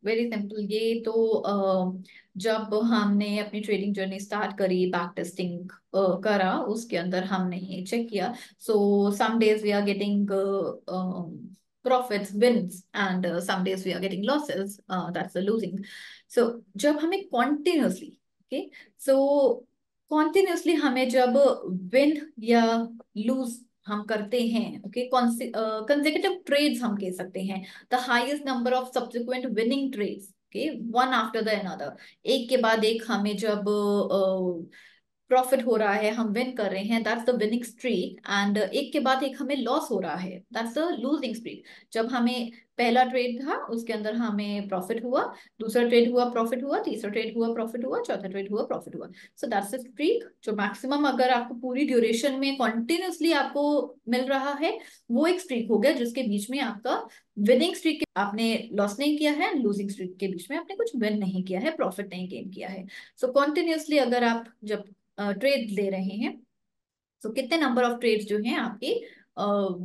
very simple. ये तो जब हमने अपनी ट्रेडिंग जर्नी स्टार्ट करी, बैक टेस्टिंग करा, उसके अंदर हमने चेक किया. So some days we are getting profits, wins, and some days we are getting losses. That's the losing. So जब हमें continuously, okay, so continuously हमें जब win या lose हम करते हैं, ओके, कंसेक्यूटिव ट्रेड्स हम कह सकते हैं, the highest number of subsequent winning trades, okay, one after the another, एक के बाद एक हमें जब प्रॉफिट हो रहा है, हम विन कर रहे हैं, that's the winning streak, and एक के बाद एक हमें लॉस हो रहा है, दैट्स द लूजिंग स्ट्रीक। जब हमें पहला ट्रेड था उसके अंदर हमें प्रॉफिट हुआ, दूसरा ट्रेड हुआ प्रॉफिट हुआ, तीसरा ट्रेड हुआ प्रॉफिट हुआ, चौथा ट्रेड हुआ प्रॉफिट हुआ। सो दैट्स द स्ट्रीक जो मैक्सिमम अगर आपको पूरी ड्यूरेशन में कॉन्टिन्यूसली आपको मिल रहा है, वो एक स्ट्रीक हो गया जिसके बीच में आपका विनिंग स्ट्रीक, आपने लॉस नहीं किया है, लूजिंग स्ट्रीक के बीच में आपने कुछ विन नहीं किया है, प्रॉफिट नहीं गेन किया है। सो कॉन्टिन्यूसली अगर आप जब ट्रेड ले रहे हैं, तो कितने नंबर ऑफ ट्रेड्स जो हैं आपके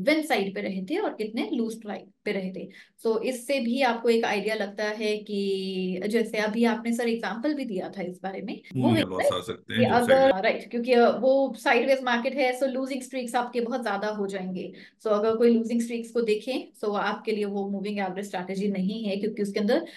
विन साइड पे रहे थे और कितने लूज साइड पे रहे थे। सो इससे भी आपको एक आइडिया लगता है कि जैसे अभी आपने सर एग्जांपल भी दिया था इस बारे में, वो या लॉस आ सकते कि हैं जब अगर साइड। राइट, क्योंकि वो साइडवेज मार्केट है, सो लूजिंग स्ट्रीक्स आपके बहुत ज्यादा हो जाएंगे। सो अगर कोई लूजिंग स्ट्रीक्स को देखें, सो आपके लिए वो मूविंग एवरेज स्ट्रैटेजी नहीं है, क्योंकि उसके अंदर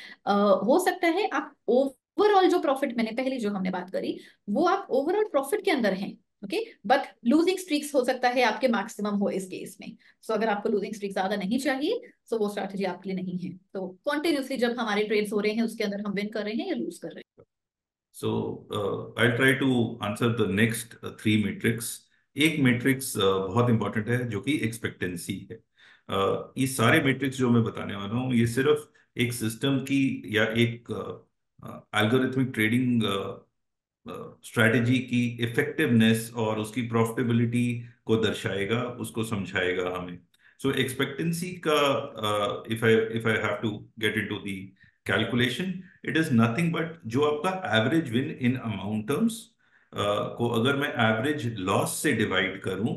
हो सकता है आप ओवरऑल जो प्रॉफिट, मैंने पहले जो हमने बात करी, वो आप ओवरऑल प्रॉफिट के अंदर हैं, ओके, बट लूजिंग स्ट्रीक्स हो सकता है आपके मैक्सिमम हो इस केस में। सो अगर आपको लूजिंग स्ट्रीक ज्यादा नहीं चाहिए, सो वो स्ट्रैटेजी आपके लिए नहीं है। तो कॉन्टिन्यूसली जब हमारे ट्रेड्स हो रहे हैं उसके अंदर हम विन कर रहे हैं या लूज कर रहे हैं। So I'll try to answer the next three metrics. एक मेट्रिक्स बहुत इंपॉर्टेंट है जो कि एक्सपेक्टेंसी है। ये सारे मेट्रिक्स जो मैं बताने वाला हूँ ये सिर्फ एक सिस्टम की या एक एल्गोरिथमिक ट्रेडिंग स्ट्रैटेजी की इफेक्टिवनेस और उसकी प्रॉफिटेबिलिटी को दर्शाएगा, उसको समझाएगा हमें। सो एक्सपेक्टेंसी का if I have to get into the calculation, it is nothing but जो आपका average win in amount terms को अगर मैं एवरेज लॉस से डिवाइड करूं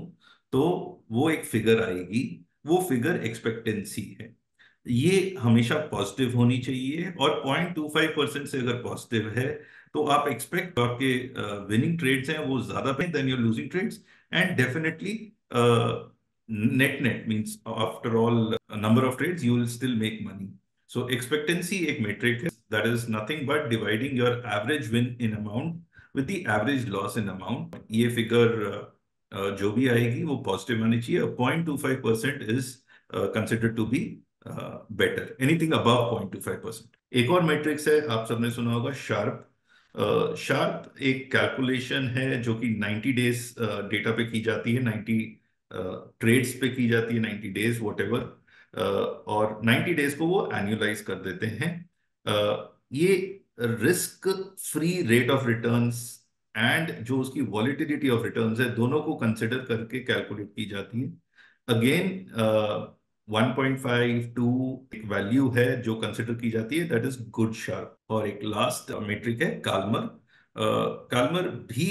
तो वो एक फिगर आएगी, वो फिगर एक्सपेक्टेंसी है। ये हमेशा पॉजिटिव होनी चाहिए और 0.25% से अगर पॉजिटिव है तो आप एक्सपेक्ट आपके विनिंग ट्रेड्स हैं वो ज्यादा पे then your losing trades, and definitely net net means after all number of trades you will still make money. So expectancy एक मेट्रिक है that is nothing but dividing your average win in amount with the average loss in amount. ये figure जो भी आएगी वो positive आनी चाहिए। 0.25% is considered to be better, anything above 0.25%। एक और मैट्रिक्स है, आप सबने सुना होगा शार्प। शार्प एक कैलकुलेशन है जो कि 90 डेज डेटा पे की जाती है, 90 ट्रेड्स पे की जाती है, 90 डेज वॉट एवर, और 90 डेज को वो एनुअलाइज कर देते हैं। ये risk free rate of returns and जो उसकी वॉलिटिलिटी ऑफ रिटर्न्स है दोनों को कंसिडर करके कैलकुलेट की जाती है। अगेन 1.52 एक वैल्यू है जो कंसिडर की जाती है, दैट इज गुड शार्प। और एक लास्ट मेट्रिक है काल्मर। काल्मर भी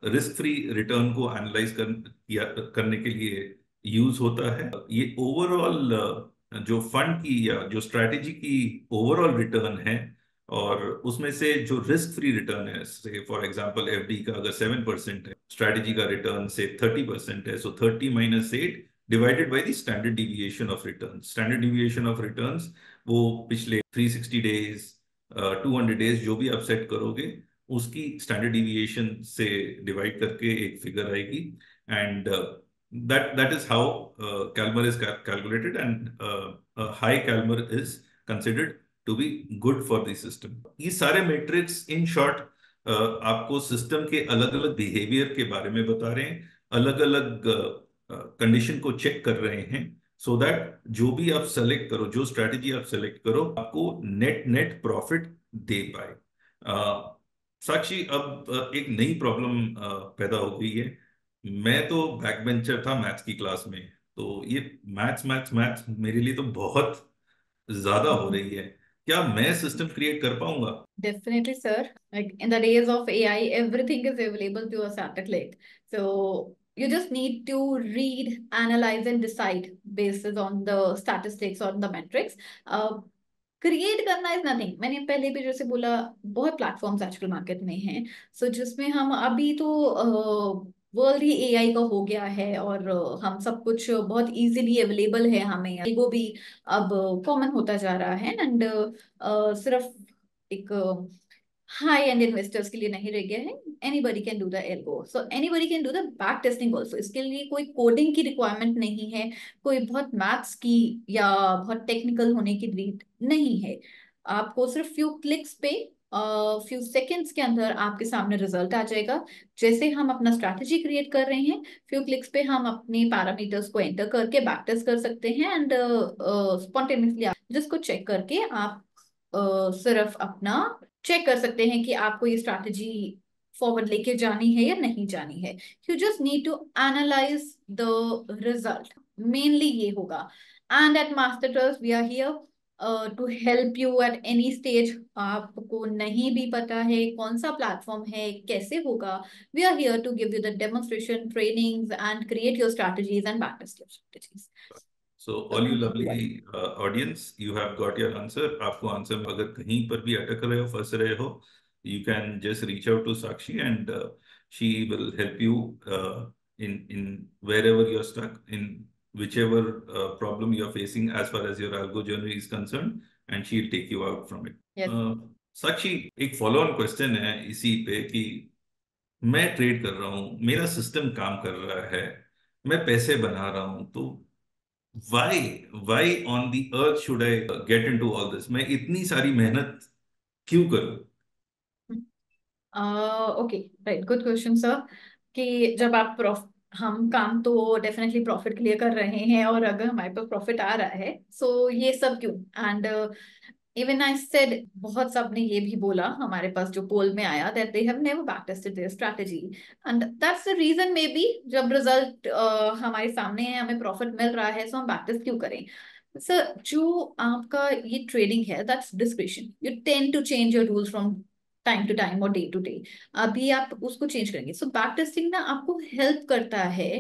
रिस्क फ्री रिटर्न को एनालाइज करने के लिए यूज होता है। ये ओवरऑल जो फंड की या जो स्ट्रैटेजी की ओवरऑल रिटर्न है और उसमें से जो रिस्क फ्री रिटर्न है, से फॉर एग्जांपल एफडी का अगर 7% है, स्ट्रैटेजी का रिटर्न से 30% है, सो 30 - 8 divided by the standard deviation of returns. Standard deviation of returns वो पिछले 360 डेज 200 डेज जो भी आप सेट करोगे उसकी स्टैंडर्ड डिविएशन से डिवाइड करके एक फिगर आएगी, and that is how Calmer is calculated, and a high Calmer is considered to be good for the system. ये सारे मैट्रिक्स इन शॉर्ट आपको सिस्टम के अलग अलग बिहेवियर के बारे में बता रहे हैं, अलग अलग कंडीशन को चेक कर रहे हैं, सो दैट जो भी आप सेलेक्ट करो, जो स्ट्रैटेजी आप सेलेक्ट करो, आपको नेट नेट प्रॉफिट दे पाए। साक्षी, अब एक नई प्रॉब्लम पैदा हो गई है। मैं तो बैक बेंचर था मैथ्स की क्लास में, तो ये मैथ्स मैथ्स मैथ्स मेरे लिए तो बहुत ज्यादा हो रही है। क्या मैं सिस्टम क्रिएट कर पाऊंगा? Definitely, sir. Like in the days of AI, everything is available to us at a click. So you just need to read, analyze, and decide based on the statistics or the metrics. Create करना is nothing, मैंने पहले भी जैसे बोला, बहुत platforms आजकल market में हैं, सो जिसमें हम अभी तो वर्ल्ड ही एआई का हो गया है और हम सब कुछ बहुत इजीली अवेलेबल है हमें, ईगो भी अब कॉमन होता जा रहा है, एंड सिर्फ एक हाई एंड इन्वेस्टर्स के लिए नहीं रह गया है। Anybody can do the algo, so anybody can do the back testing also. इसके लिए कोई कोडिंग की रिक्वायरमेंट नहीं है, कोई बहुत मैथ्स की या बहुत टेक्निकल होने की नीड नहीं है। आपको सिर्फ फ्यू क्लिक्स पे, फ्यू सेकेंड्स के अंदर आपके सामने रिजल्ट आ जाएगा। जैसे हम अपना स्ट्रैटेजी क्रिएट कर रहे हैं, फ्यू क्लिक्स पे हम अपने पैरामीटर्स को एंटर करके बैक टेस्ट कर सकते हैं एंड स्पॉन्टेनियसली जिसको चेक करके आप सिर्फ अपना चेक कर सकते हैं कि आपको ये स्ट्रैटेजी फॉरवर्ड लेके जानी है या नहीं जानी है। You just need to analyse the result, mainly ये होगा। And at master trust we are here to help you at any stage. आपको नहीं भी पता है कौन सा प्लेटफॉर्म है, कैसे होगा, we are here to give you the demonstration trainings and create your strategies and back test your strategies. So all you lovely audience, you have got your answer. आपको आंसर में अगर कहीं पर भी अटक रहे हो, फंस रहे हो, you can just reach out to Sakshi and she will help you in wherever you're stuck, in whichever problem you're facing as far as your algo journey is concerned, and she'll take you out from it. Yes. Sakshi, एक follow on question है इसी पे कि मैं trade कर रहा हूँ, मेरा सिस्टम काम कर रहा है, मैं पैसे बना रहा हूँ, तो why on the earth should I get into all this? मैं इतनी सारी मेहनत क्यों करूं? Okay, right, good question sir. कि जब आप हम काम तो डेफिनेटली प्रॉफिट के लिए कर रहे हैं, और अगर हमारे पास प्रॉफिट आ रहा है, सो ये सब क्यों? एंड इवन आई सेड, बहुत सब ने ये भी बोला हमारे पास जो पोल में आया, that they have never back tested their strategy and that's the reason. Maybe जब रिजल्ट हमारे सामने है, हमें प्रॉफिट मिल रहा है, सो हम बैक टेस्ट क्यों करें? सर, जो आपका ये ट्रेडिंग है, that's description. You tend to change your rules from time to time और डे टू डे। अभी आप उसको चेंज करेंगे। सो बैक टेस्टिंग ना आपको हेल्प करता है।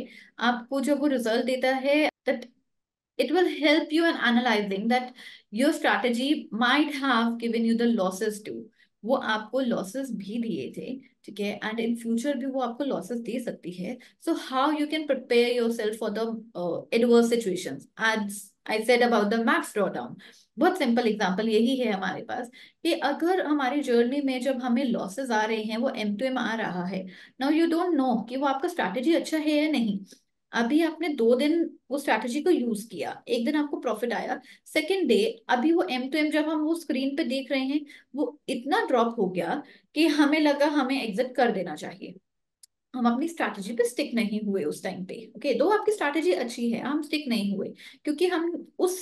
आपको जब वो रिजल्ट देता है, that it will help you in analyzing that your strategy might have given you the losses too। वो आपको लॉसेस भी दिए थे, ठीक है, एंड इन फ्यूचर भी वो आपको लॉसेस दे सकती है। So how you can prepare yourself for the adverse situations, as I said about the max drawdown. बहुत सिंपल एग्जांपल यही है हमारे पास कि अगर हमारी जर्नी में जब हमें लॉसेस आ रहे हैं, वो एम टू एम आ रहा है, नाउ यू डोंट नो कि वो आपका स्ट्रैटेजी अच्छा है या नहीं। अभी आपने 2 दिन वो स्ट्रैटेजी को यूज किया, एक दिन आपको प्रॉफिट आया, सेकेंड डे अभी वो एम टू एम जब हम वो स्क्रीन पे देख रहे हैं, वो इतना ड्रॉप हो गया कि हमें लगा हमें एग्जिट कर देना चाहिए। हम अपनी स्ट्रैटेजी पे स्टिक नहीं हुए उस टाइम पे। ओके, दो आपकी स्ट्रैटेजी अच्छी है, हम स्टिक नहीं हुए क्योंकि हम उस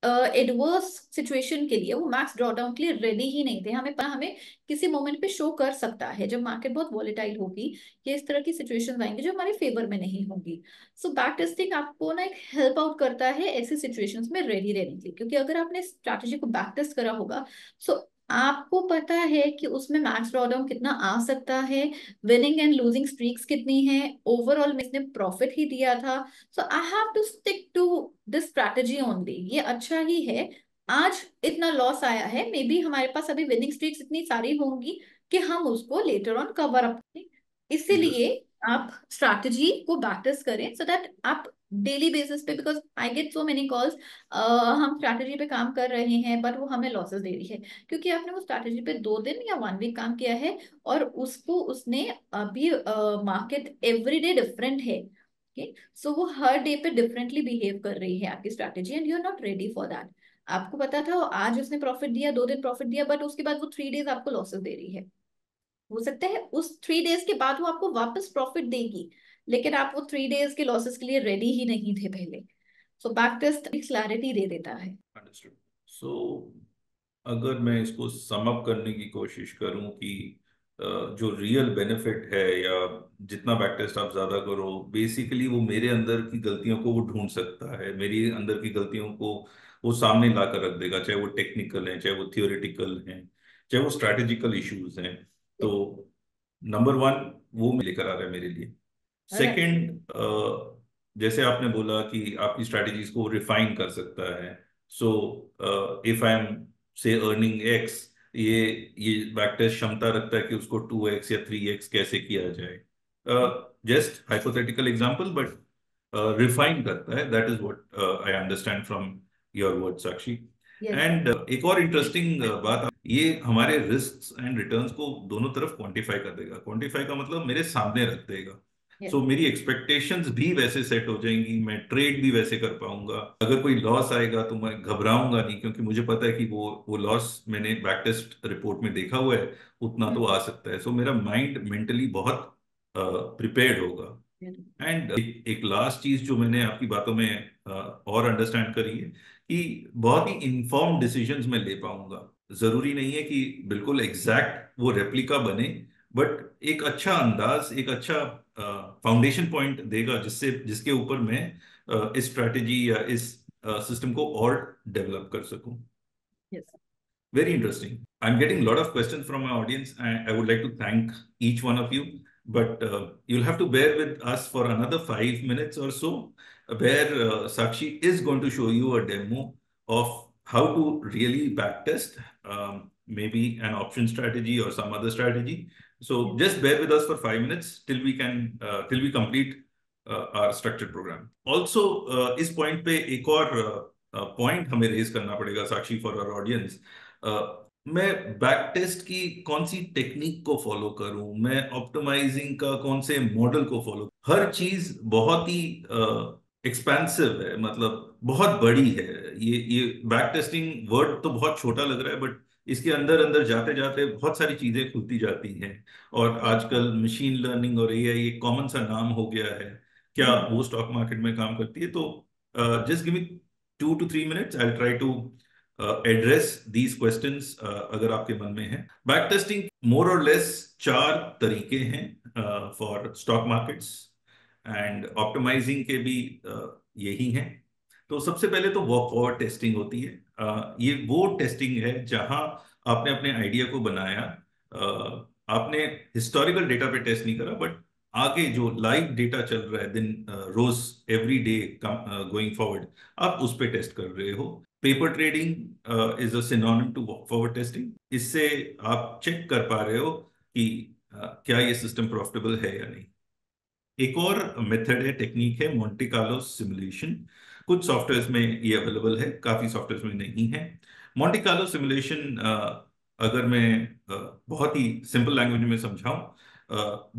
एडवर्स सिचुएशन के लिए, वो मैक्स ड्रॉडाउन के लिए रेडी ही नहीं थे। हमें किसी मोमेंट पे शो कर सकता है जब मार्केट बहुत वॉलेटाइल होगी, या इस तरह की सिचुएशंस आएंगे जो हमारे फेवर में नहीं होंगी। सो बैक टेस्टिंग आपको ना एक हेल्प आउट करता है ऐसी सिचुएशंस में रेडी रहने के लिए, क्योंकि अगर आपने स्ट्रैटेजी को बैक टेस्ट करा होगा, सो आपको पता है कि उसमें मैक्स ड्रॉडाउन कितना आ सकता है, विनिंग एंड लूजिंग स्ट्रीक्स कितनी है, ओवरऑल में इसने प्रॉफिट ही दिया था। So I have to stick to this strategy only. ये अच्छा ही है, आज इतना लॉस आया है, मे बी हमारे पास अभी विनिंग स्ट्रीक्स इतनी सारी होंगी कि हम उसको लेटर ऑन कवर अप करें। इसीलिए आप स्ट्रैटेजी को बैक टेस्ट करें, सो दैट आप डेली बेसिस पे, because I get so many calls, हम स्ट्रैटेजी पे काम कर रहे हैं बट वो हमें लॉसेस दे रही है, क्योंकि आपने वो स्ट्रैटेजी पे 2 दिन या 1 वीक काम किया है, और उसको उसने अभी मार्केट एवरीडे डिफरेंट है। सो वो हर डे पे डिफरेंटली बिहेव कर रही है आपकी strategy, and you are not ready for that. आपको पता था आज उसने प्रॉफिट दिया, 2 दिन प्रॉफिट दिया, बट उसके बाद वो 3 डेज आपको लॉसेस दे रही है। हो सकता है उस 3 डेज के बाद वो आपको वापस प्रॉफिट देगी, लेकिन आप वो 3 डेज के लॉसेस के लिए रेडी ही नहीं थे पहले। सो बैक टेस्ट क्लैरिटी दे देता है। अंडरस्टूड। सो अगर मैं इसको सम अप करने की कोशिश करूं कि जो रियल बेनिफिट है, या जितना बैक टेस्ट आप ज्यादा करो, बेसिकली वो मेरे अंदर की गलतियों को वो ढूंढ सकता है, मेरी अंदर की गलतियों को वो सामने ला कर रख देगा, चाहे वो टेक्निकल हैं, चाहे वो थियोरिटिकल हैं, चाहे वो स्ट्रैटेजिकल इश्यूज हैं। तो नंबर 1 वो लेकर आ रहा है मेरे लिए। सेकंड, जैसे आपने बोला कि आपकी स्ट्रैटेजीज को रिफाइन कर सकता है। सो इफ आई एम से अर्निंग एक्स, ये बैक टेस्ट क्षमता रखता है कि उसको 2x या 3x कैसे किया जाए। Just hypothetical example, but refine करता है। That is what I understand from your word, Sakshi. Yes. And एक और इंटरेस्टिंग बात, ये हमारे रिस्क एंड रिटर्न्स को दोनों तरफ क्वांटिफाई कर देगा। क्वांटिफाई का मतलब मेरे सामने रख देगा। Yes. सो मेरी एक्सपेक्टेशंस भी वैसे सेट हो जाएंगी, मैं ट्रेड भी वैसे कर पाऊंगा। अगर कोई लॉस आएगा तो मैं घबराऊंगा नहीं, क्योंकि मुझे पता है कि वो लॉस मैंने बैक टेस्ट रिपोर्ट में देखा हुआ है, उतना तो आ सकता है। सो मेरा माइंड मेंटली बहुत प्रिपेयर्ड होगा। एंड एक लास्ट चीज जो मैंने आपकी बातों में और अंडरस्टैंड करी है कि बहुत ही इन्फॉर्म डिसीजंस मैं ले पाऊंगा। जरूरी नहीं है कि बिल्कुल एग्जैक्ट वो रेप्लिका बने, बट एक अच्छा अंदाज, एक अच्छा फाउंडेशन पॉइंट देगा जिसके ऊपर मैं इस स्ट्रैटेजी या इस सिस्टम को और डेवलप कर सकूं। Yes. Very interesting. I'm getting a lot of questions from my audience, and I would like to thank each one of you. But you'll have to bear with us for another 5 minutes or so, where Sakshi is going to show you a demo of how to really backtest, maybe an option strategy or some other strategy. So just bear with us for 5 minutes till we complete our structured program. Also, इस point पे एक और point हमें raise करना पड़ेगा, Sakshi, for our audience. मैं back test की कौन सी टेक्निक को फॉलो करूं, मैं ऑप्टिमाइजिंग का कौन से मॉडल को फॉलो, हर चीज बहुत ही एक्सपेंसिव है, मतलब बहुत बड़ी है। ये बैक टेस्टिंग वर्ड तो बहुत छोटा लग रहा है, बट इसके अंदर अंदर जाते जाते बहुत सारी चीजें खुलती जाती हैं। और आजकल मशीन लर्निंग और एआई एक कॉमन सा नाम हो गया है। क्या वो स्टॉक मार्केट में काम करती है? तो just give me 2 to 3 minutes, I try to address these questions अगर आपके मन में है। बैक टेस्टिंग मोर और लेस 4 तरीके हैं for stock markets, and optimising के भी यही हैं। तो सबसे पहले तो वॉकओवर टेस्टिंग होती है। ये वो टेस्टिंग है जहां आपने अपने आइडिया को बनाया, आपने हिस्टोरिकल डेटा पे टेस्ट नहीं करा, बट आगे जो लाइव डेटा चल रहा है दिन रोज एवरी डे गोइंग फॉरवर्ड, आप उस पे टेस्ट कर रहे हो। Paper trading is a synonym to walk forward testing. इससे आप चेक कर पा रहे हो कि क्या ये सिस्टम प्रॉफिटेबल है या नहीं। एक और मेथड है, टेक्निक है, मोंटे कार्लो सिमुलेशन। कुछ सॉफ्टवेयर्स में ये अवेलेबल है, काफी सॉफ्टवेयर्स में नहीं है। मोंटे कार्लो सिमुलेशन, अगर मैं बहुत ही सिंपल लैंग्वेज में समझाऊं,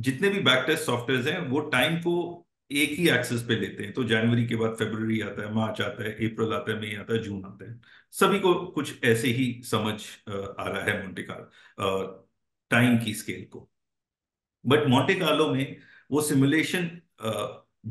जितने भी बैक टेस्ट सॉफ्टवेयर्स हैं वो टाइम को एक ही एक्सेस पे लेते हैं। तो जनवरी के बाद फरवरी आता है, मार्च आता है, अप्रैल आता है, मई आता है, जून आता है। सभी को कुछ ऐसे ही समझ आ रहा है मोंटे कार्लो टाइम की स्केल को। बट मोंटे कार्लो में वो सिमुलेशन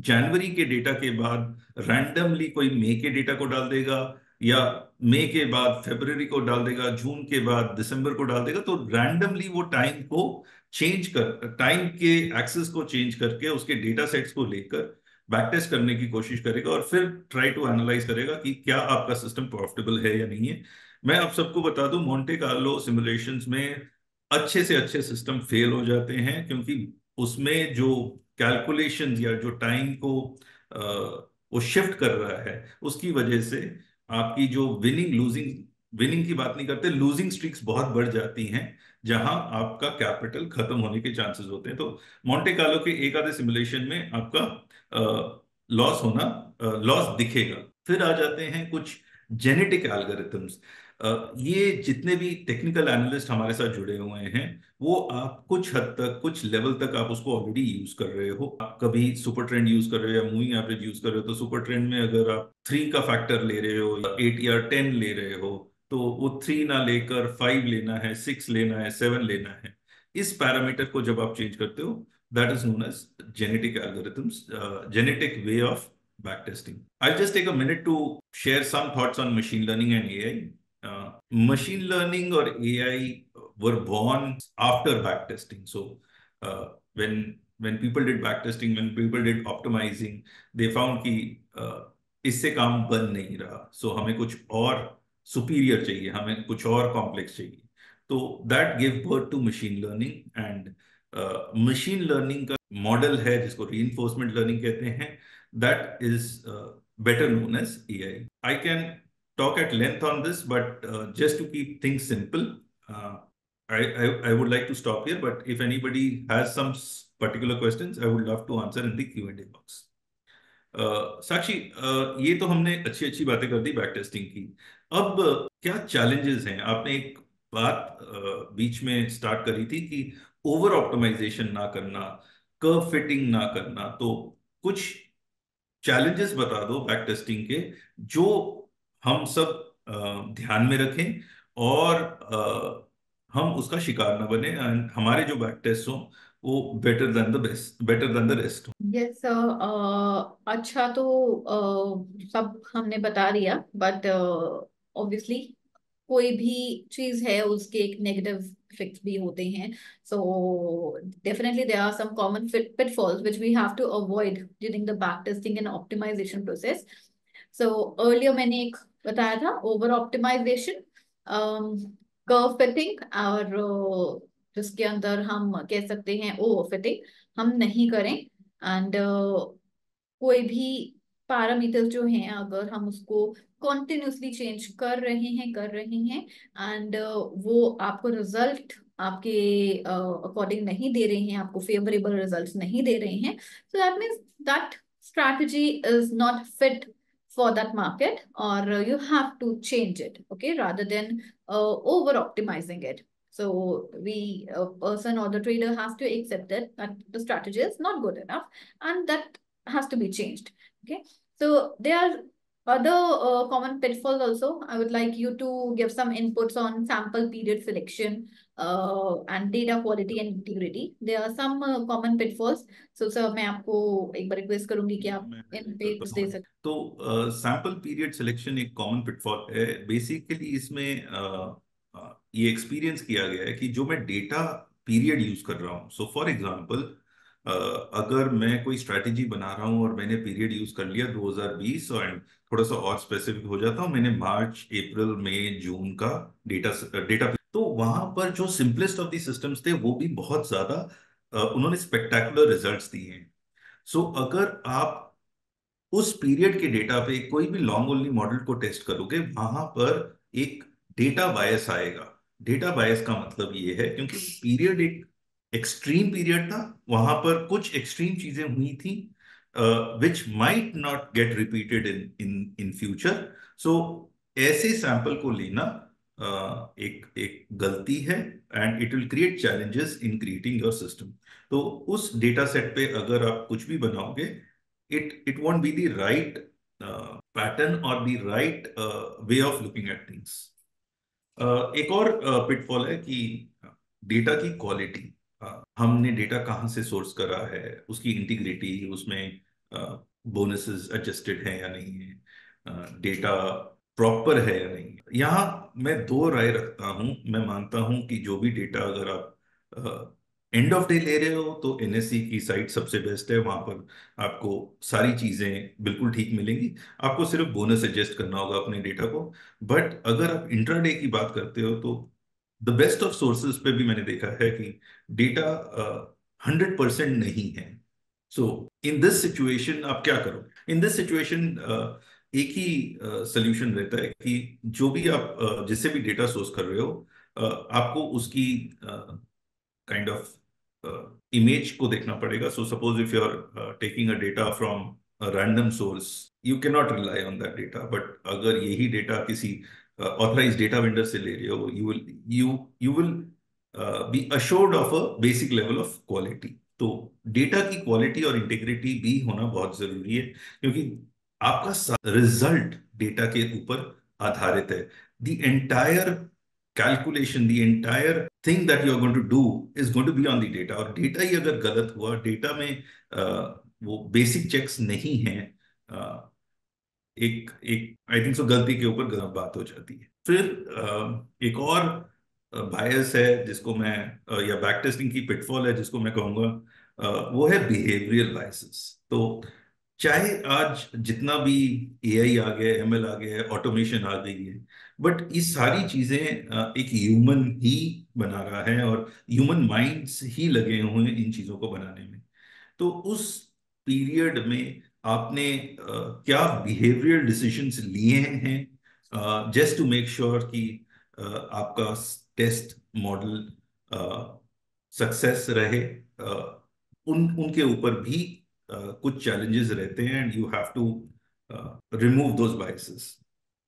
जनवरी के डेटा के बाद रैंडमली कोई मई के डेटा को डाल देगा, या मई के बाद फरवरी को डाल देगा, जून के बाद दिसंबर को डाल देगा। तो रैंडमली वो टाइम को चेंज कर, टाइम के एक्सेस को चेंज करके उसके डेटा सेट्स को लेकर बैकटेस्ट करने की कोशिश करेगा, और फिर ट्राई टू एनालाइज करेगा कि क्या आपका सिस्टम प्रॉफिटेबल है या नहीं है। मैं आप सबको बता दूं, मोंटे कार्लो सिमुलेशंस में अच्छे से अच्छे सिस्टम फेल हो जाते हैं, क्योंकि उसमें जो कैलकुलेशंस या जो टाइम को वो शिफ्ट कर रहा है, उसकी वजह से आपकी जो विनिंग की बात नहीं करते, लूजिंग स्ट्रीक्स बहुत बढ़ जाती हैं, जहां आपका कैपिटल खत्म होने के चांसेस होते हैं। तो मोंटे कार्लो के एक आधे सिमुलेशन में आपका लॉस दिखेगा। फिर आ जाते हैं कुछ जेनेटिक एल्गोरिथम्स। ये जितने भी टेक्निकल एनालिस्ट हमारे साथ जुड़े हुए हैं, वो आप कुछ हद तक, कुछ लेवल तक आप उसको ऑलरेडी यूज कर रहे हो। आप कभी सुपर ट्रेंड यूज कर रहे हो या मूविंग एवरेज यूज कर रहे हो, तो सुपर ट्रेंड में अगर आप 3 का फैक्टर ले रहे हो या 8 या 10 ले रहे हो, तो वो 3 ना लेकर 5 लेना है, 6 लेना है, 7 लेना है। इस पैरामीटर को जब आप चेंज करते हो, that is known as genetic algorithms, genetic way of backtesting. I'll just take a minute to share some thoughts on machine learning and AI. Machine learning or AI were born after backtesting. So when people did backtesting, when people did optimizing, they found कि इससे काम बन नहीं रहा, so हमें कुछ और superior चाहिए, हमें कुछ और कॉम्प्लेक्स चाहिए। तो that give birth to machine learning. And machine learning का मॉडल है जिसको रीइंफोर्समेंट लर्निंग कहते हैं, that is better known as AI. I can talk at length on this, but just to keep things simple, uh, I would like to stop here. But if anybody has some particular questions, I would love to answer in the Q&A box. साक्षी, ये तो हमने अच्छी अच्छी बातें कर दी back testing की। अब क्या चैलेंजेस हैं? आपने एक बात बीच में स्टार्ट करी थी कि ओवर ऑप्टिमाइजेशन ना करना, कर्व फिटिंग ना करना। तो कुछ चैलेंजेस बता दो बैक टेस्टिंग के, जो हम सब ध्यान में रखें और हम उसका शिकार ना बने, एंड हमारे जो बैक टेस्ट हो वो better than the best, better than the rest हो। यस अच्छा तो सब हमने बता दिया, बट ऑब्वियसली कोई भी चीज है उसके एक नेगेटिव इफेक्ट्स भी होते हैं. So definitely there are some common pitfalls which we have to avoid during the back testing and optimization process. So earlier मैंने एक बताया था ओवर ऑप्टिमाइजेशन, कर्व फिटिंग, और जिसके अंदर हम कह सकते हैं ओवर फिटिंग हम नहीं करें. एंड कोई भी पैरामीटर्स जो हैं अगर हम उसको कॉन्टिन्यूसली चेंज कर रहे हैं एंड वो आपको रिजल्ट आपके अकॉर्डिंग नहीं दे रहे हैं, आपको फेवरेबल रिजल्ट्स नहीं दे रहे हैं, so that means that strategy is not fit for that market, or you have to change it, okay, rather than over optimizing it. So a person or the trader has to accept that the strategy is not good enough and that has to be changed. Okay, so there are other common pitfalls also. I would like you to give some inputs on sample period selection and data quality and integrity. There are some common pitfalls. So sir, मैं आपको एक बार request करूंगी कि आप मैं इन पे कुछ करता दे हूँ। सकते. तो सैंपल पीरियड सिलेक्शन एक कॉमन पिटफॉल है। बेसिकली इसमें ये एक्सपीरियंस किया गया है कि जो मैं डेटा पीरियड यूज कर रहा हूँ, सो फॉर एग्जांपल अगर मैं कोई स्ट्रैटेजी बना रहा हूँ और मैंने पीरियड यूज कर लिया 2020, एंड थोड़ा सा और स्पेसिफिक हो जाता हूँ, मैंने मार्च, अप्रैल, मई, जून का डेटा डेटा तो वहां पर जो सिंपलेस्ट ऑफ दी सिस्टम्स थे वो भी बहुत ज्यादा उन्होंने स्पेक्टेकुलर रिजल्ट्स दिए हैं। सो अगर आप उस पीरियड के डेटा पे कोई भी लॉन्ग ओनली मॉडल को टेस्ट करोगे, वहां पर एक डेटा बायस आएगा। डेटा बायस का मतलब ये है क्योंकि पीरियड एक एक्सट्रीम पीरियड था, वहां पर कुछ एक्सट्रीम चीजें हुई थी which might not get repeated in in in future. So ऐसे सैंपल को लेना एक एक गलती है, and it will create challenges in creating your system. तो उस डेटा सेट पे अगर आप कुछ भी बनाओगे, it won't be the right pattern or the right way of looking at things. एक और पिटफॉल है कि डेटा की क्वालिटी, हमने डेटा कहाँ से सोर्स करा है, उसकी इंटीग्रिटी, उसमें बोनसेस एडजस्टेड है या नहीं है, डेटा प्रॉपर है या नहीं है। यहाँ मैं दो राय रखता हूँ। मैं मानता हूँ कि जो भी डेटा अगर आप एंड ऑफ डे ले रहे हो तो एनएससी की साइट सबसे बेस्ट है। वहां पर आपको सारी चीजें बिल्कुल ठीक मिलेंगी, आपको सिर्फ बोनस एडजस्ट करना होगा अपने डेटा को। बट अगर आप इंट्राडे की बात करते हो तो द बेस्ट ऑफ सोर्सेज पे भी मैंने देखा है कि डेटा 100% नहीं है। सो इन दिस सिचुएशन आप क्या करो? इन दिस सिचुएशन एक ही सोल्यूशन रहता है कि जो भी आप जिससे भी डेटा सोर्स कर रहे हो, आपको उसकी काइंड ऑफ इमेज को देखना पड़ेगा। So suppose if you are taking a data from a random source, you can not rely on that data. But अगर यही डेटा किसी ऑथराइज डेटा वेंडर से ले रहे हो, you will be assured of a basic level of quality. तो data की quality और इंटीग्रिटी भी होना बहुत जरूरी है, क्योंकि आपका रिजल्ट डेटा के ऊपर आधारित है। The entire calculation, the entire thing that you are going to do is going to be on the data। और डेटा ही अगर गलत हुआ, डेटा में वो बेसिक चेक्स नहीं है, एक एक आई थिंक सो गलती के ऊपर गलत बात हो जाती है। फिर एक और बायस है जिसको मैं या बैक टेस्टिंग की पिटफॉल है जिसको मैं कहूंगा, वो है बिहेवियरल बायसेस। तो चाहे आज जितना भी एआई आ गया, एमएल आ गया है, ऑटोमेशन आ गई है, बट ये सारी चीजें एक ह्यूमन ही बना रहा है और ह्यूमन माइंड्स ही लगे हुए हैं इन चीजों को बनाने में। तो उस पीरियड में आपने क्या बिहेवियरल डिसीजंस लिए हैं जस्ट टू मेक श्योर कि आपका टेस्ट मॉडल सक्सेस रहे, उनके ऊपर भी कुछ चैलेंजेस रहते हैं and you have to remove those biases.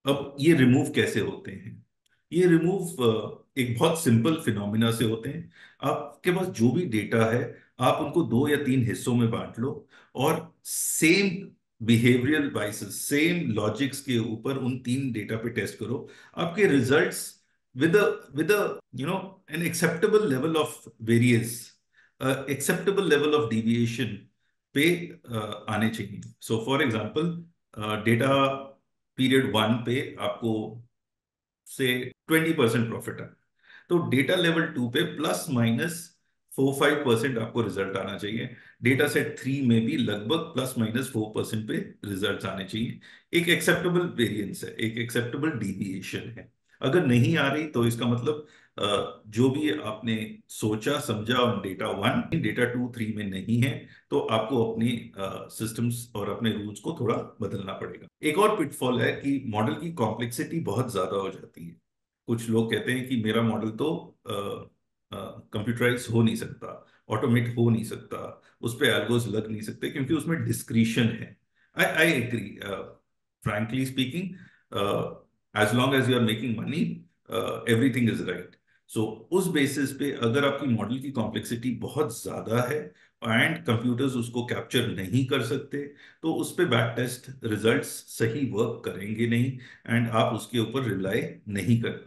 अब ये रिमूव कैसे होते हैं? ये रिमूव एक बहुत सिंपल फिनोमिना से होते हैं। आपके पास जो भी डेटा है, आप उनको 2 या 3 हिस्सों में बांट लो और same behavioural biases, same logics के ऊपर उन 3 डेटा पे टेस्ट करो। आपके results with a an acceptable level of variance, acceptable level of deviation पे आने चाहिए। So for example, data period 1 पे आपको से 20% प्रॉफिट है, तो डेटा लेवल 2 पे ±4-5% आपको रिजल्ट आना चाहिए। डेटा सेट 3 में भी लगभग ±4% पे रिजल्ट आने चाहिए। एक एक्सेप्टेबल वेरिएंस है, एक एक्सेप्टेबल डिविएशन है। अगर नहीं आ रही तो इसका मतलब जो भी आपने सोचा समझा और डेटा 1 डेटा 2 3 में नहीं है, तो आपको अपनी सिस्टम्स और अपने रूल्स को थोड़ा बदलना पड़ेगा। एक और पिटफॉल है कि मॉडल की कॉम्प्लेक्सिटी बहुत ज्यादा हो जाती है। कुछ लोग कहते हैं कि मेरा मॉडल तो कंप्यूटराइज हो नहीं सकता, ऑटोमेट हो नहीं सकता, उस पर एल्गोस लग नहीं सकते क्योंकि उसमें डिस्क्रिशन है। I agree, frankly speaking, as long as you are making money, everything is right. So उस बेसिस पे अगर आपकी मॉडल की कॉम्प्लेक्सिटी बहुत ज्यादा है एंड कंप्यूटर्स उसको कैप्चर नहीं कर सकते, तो उस पे बैक टेस्ट रिजल्ट्स सही वर्क करेंगे नहीं एंड आप उसके ऊपर